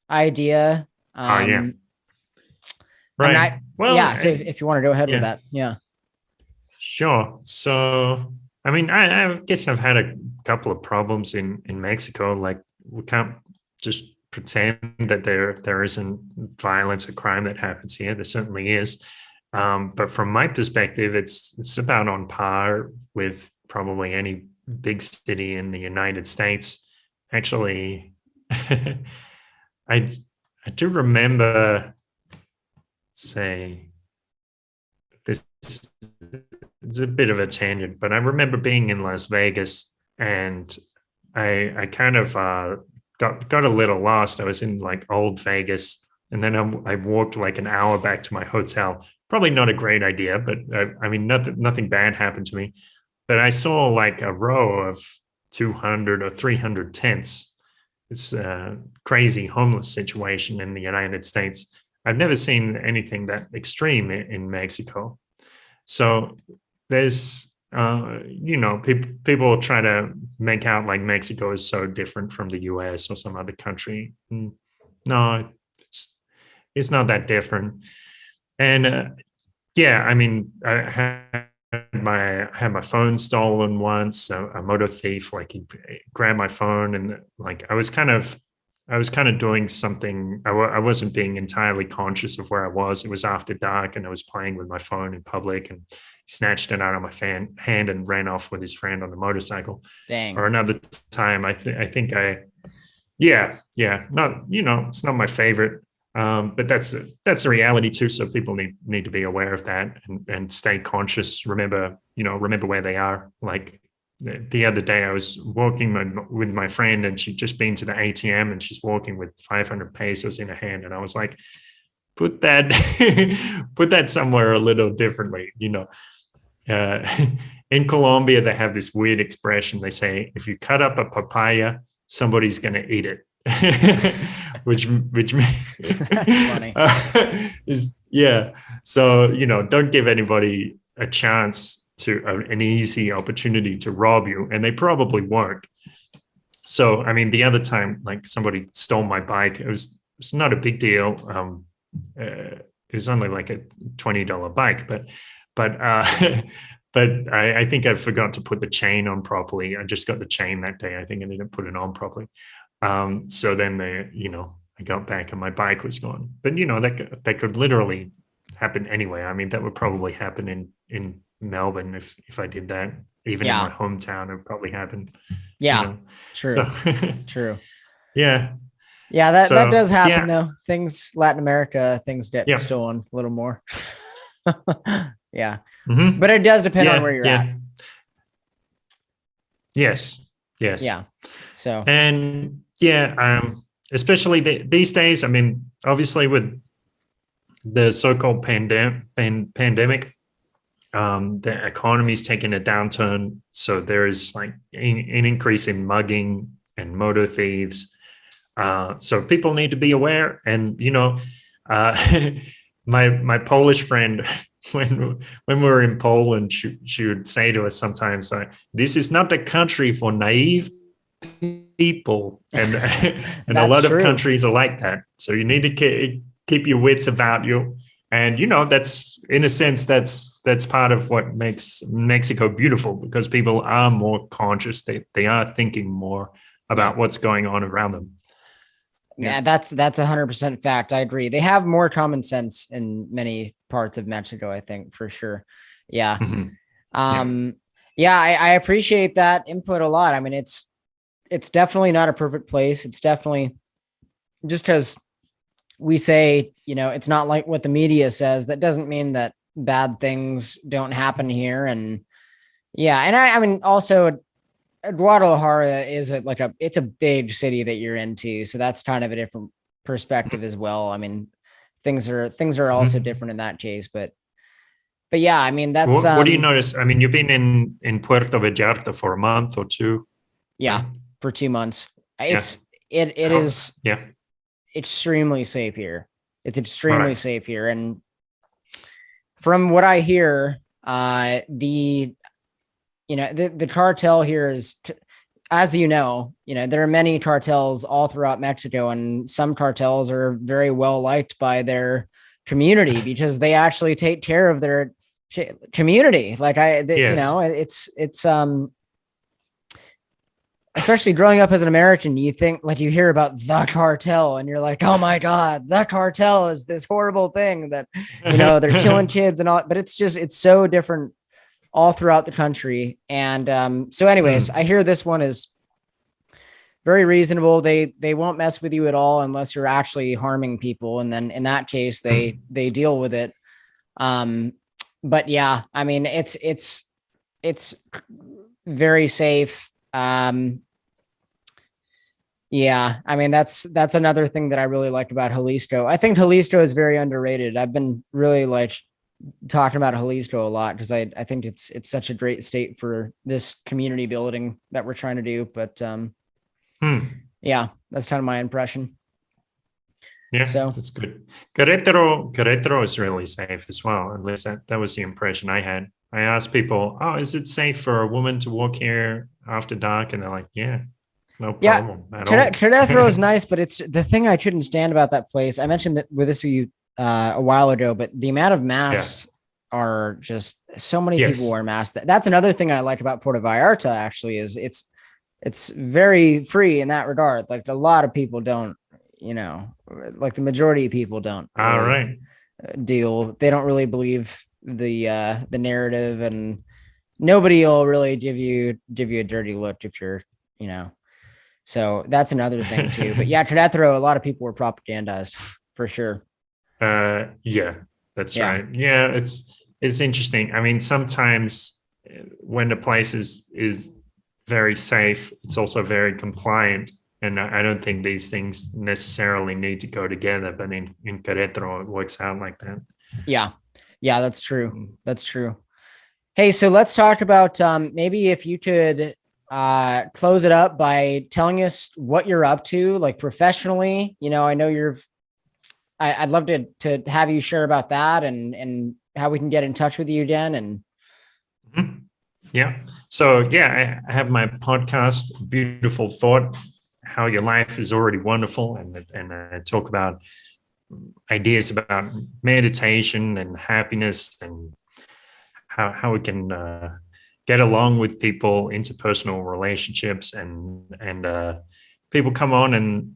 idea.
Oh yeah.
I mean,
Right. Well,
yeah. So if you want to go ahead with
yeah.
that, yeah,
Sure. So, I mean, I guess I've had a couple of problems in Mexico. Like, we can't just pretend that there isn't violence or crime that happens here. There certainly is. But from my perspective, it's about on par with probably any big city in the United States. Actually, I I do remember, say, this it's a bit of a tangent, but I remember being in Las Vegas, and I kind of got a little lost. I was in like old Vegas, and then I walked like an hour back to my hotel. Probably not a great idea, but I mean nothing bad happened to me. But I saw like a row of 200 or 300 tents. It's a crazy homeless situation in the United States. I've never seen anything that extreme in Mexico. So there's, people try to make out like Mexico is so different from the US or some other country. No, it's not that different. And yeah, I mean, I had my phone stolen once. A motor thief, like, he grabbed my phone, and like I was kind of doing something. I wasn't being entirely conscious of where I was. It was after dark, and I was playing with my phone in public, and he snatched it out of my hand and ran off with his friend on the motorcycle. Or
dang,
another time, I think yeah, not, it's not my favorite. But that's a reality too. So people need to be aware of that, and stay conscious. Remember where they are. Like the other day, I was walking with my friend, and she'd just been to the ATM, and she's walking with 500 pesos in her hand, and I was like, put that put that somewhere a little differently. Uh, in Colombia, they have this weird expression. They say, if you cut up a papaya, somebody's going to eat it. which
that's funny.
is, yeah. So, don't give anybody a chance to an easy opportunity to rob you, and they probably won't. So, I mean, the other time, like, somebody stole my bike. It's not a big deal. It was only like a $20 bike, but but I think I forgot to put the chain on properly. I just got the chain that day. I think I didn't put it on properly. So then I got back and my bike was gone. But that could literally happen anyway. I mean, that would probably happen in Melbourne if I did that. Even in
Yeah,
my hometown, it would probably happen. You
yeah,
know, so
true, true.
yeah,
Yeah, that
so
does happen
yeah,
though. Things Latin America, things get
yeah,
stolen a little more. Yeah,
hmm
but it does depend on where
yeah,
you're at.
yeah, yes, yes.
Yeah, so
And yeah, especially these days. I mean, obviously with the so-called pandemic, the economy's taking a downturn. So there is like an increase in mugging and motor thieves. So people need to be aware. And uh, my Polish friend, when we were in Poland, she would say to us sometimes, like, "This is not a country for naive people," and and a
That's
lot of
true.
countries are like that. So you need to keep your wits about you, and that's in a sense that's part of what makes Mexico beautiful, because people are more conscious. They are thinking more
Yeah.
about what's going on around them. Yeah.
Yeah, that's 100% fact. I agree. They have more common sense in many parts of Mexico, I think, for sure. Yeah.
Mm-hmm. Yeah.
Um, yeah, I appreciate that input a lot. I mean, it's definitely not a perfect place. It's definitely just because we say, it's not like what the media says. That doesn't mean that bad things don't happen here. And yeah, and I mean, also Guadalajara is it's a big city that you're into, so that's kind of a different perspective as well. I mean, things are also
Mm-hmm.
different in that case, but yeah, I mean that's
What do you notice? I mean, you've been in Puerto Vallarta for a month or two,
yeah,
right?
for 2 months.
Yeah.
It is
Yeah.
extremely safe here. It's extremely
Right.
safe here, and from what I hear, the cartel here is, as there are many cartels all throughout Mexico, and some cartels are very well liked by their community because they actually take care of their community.
Yes.
It's especially growing up as an American, you think, like, you hear about the cartel and you're like, oh my God, the cartel is this horrible thing that, they're killing kids and all, but it's so different all throughout the country. And so anyways, I
Mm.
hear this one is very reasonable. They won't mess with you at all unless you're actually harming people. And then in that case,
Mm.
they deal with it. Um, but yeah, I mean, it's very safe. Yeah, I mean that's another thing that I really like about Jalisco. I think Jalisco is very underrated. I've been really like talking about Jalisco a lot because I think it's such a great state for this community building that we're trying to do. But
Mm.
yeah, that's kind of my impression.
Yeah,
So
that's good. Querétaro is really safe as well. At least that was the impression I had. I asked people, "Oh, is it safe for a woman to walk here after dark?" And they're like, "Yeah, no
yeah,
problem at all."
Querétaro is nice, but it's the thing I couldn't stand about that place. I mentioned that with this with you a while ago, but the amount of
Yeah.
masks are just so many people
Yes.
wear masks. That's another thing I like about Puerto Vallarta actually is it's very free in that regard. Like a lot of people don't, like the majority of people don't
All
really
right.
they don't really believe the narrative, and nobody will really give you a dirty look if you're, you know. So that's another thing too. But yeah, Querétaro, a lot of people were propagandized for sure.
Yeah, that's
Yeah.
right. Yeah, it's interesting. I mean, sometimes when the place is very safe, it's also very compliant. And I don't think these things necessarily need to go together, but in Querétaro, it works out like that.
Yeah. Yeah, that's true.
Mm.
That's true. Hey, so let's talk about maybe if you could close it up by telling us what you're up to, like professionally. I know I'd love to have you share about that and how we can get in touch with you again. And
Mhm. Yeah. So yeah, I have my podcast, Beautiful Thought, How Your Life is Already Wonderful, and I talk about ideas about meditation and happiness, and how we can get along with people, interpersonal relationships, and people come on and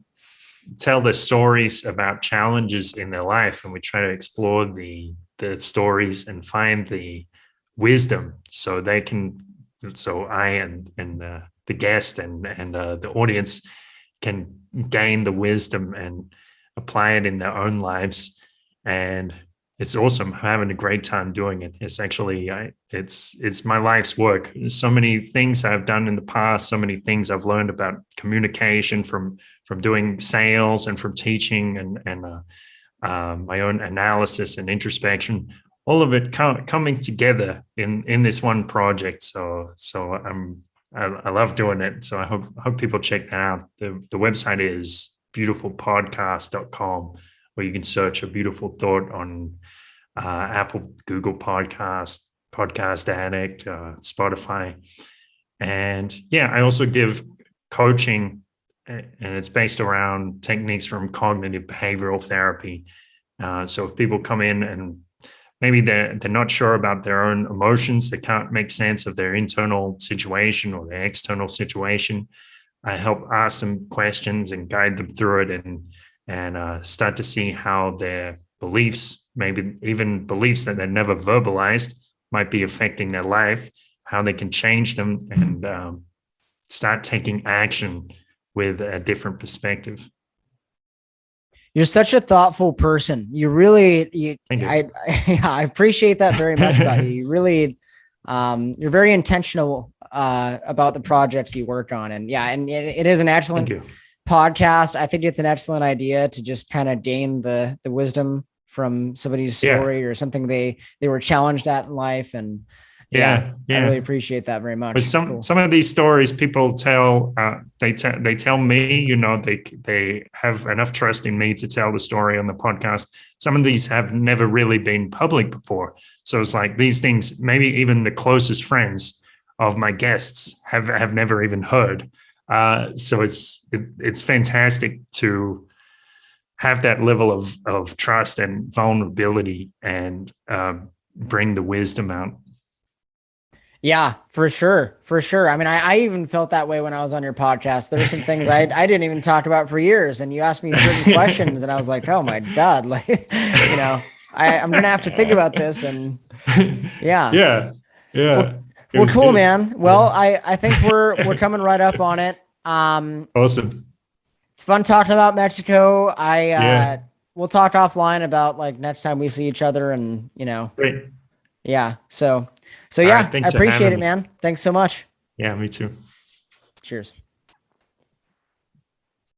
tell their stories about challenges in their life, and we try to explore the stories and find the wisdom, so I and the guest and the audience can gain the wisdom and apply it in their own lives. And it's awesome. I'm having a great time doing it. It's actually it's my life's work. There's so many things I've done in the past, so many things I've learned about communication from doing sales and from teaching and my own analysis and introspection, all of it coming together in this one project. So I love doing it. So I hope people check that out. The website is beautifulpodcast.com, where you can search A Beautiful Thought Apple, Google Podcast, Podcast Addict, Spotify. And yeah, I also give coaching, and it's based around techniques from cognitive behavioral therapy. So if people come in and maybe they're not sure about their own emotions, they can't make sense of their internal situation or their external situation, I help ask them questions and guide them through it, and start to see how their beliefs, maybe even beliefs that they never verbalized, might be affecting their life, how they can change them, and start taking action with a different perspective.
You're such a thoughtful person. You really,
Thank you.
I appreciate that very much about you. You really, you're very intentional about the projects you work on, and yeah, and it is an
Thank
excellent
you.
podcast. I think it's an excellent idea to just kind of gain the wisdom from somebody's
Yeah.
story or something they were challenged at in life, and yeah,
Yeah.
I really
Yeah.
appreciate that very
With
much. Cool.
some of these stories people tell, they tell me, they have enough trust in me to tell the story on the podcast. Some of these have never really been public before, so it's like these things maybe even the closest friends of my guests have never even heard. So it's fantastic to have that level of trust and vulnerability, and bring the wisdom out.
Yeah, for sure. For sure. I mean, I even felt that way when I was on your podcast. There were some things I didn't even talk about for years, and you asked me certain questions, and I was like, oh my God, like, I'm going to have to think about this. And yeah.
Yeah.
Well,
Yeah. It
well,
was
cool,
good.
man. Well,
Yeah.
I think we're coming right up on it.
Awesome.
It's fun talking about Mexico.
Yeah.
We'll talk offline about like next time we see each other, and
Great.
yeah. So
All
yeah,
right.
I
Thanks for
appreciate
having
it,
me.
man. Thanks so much.
Yeah, me too.
Cheers.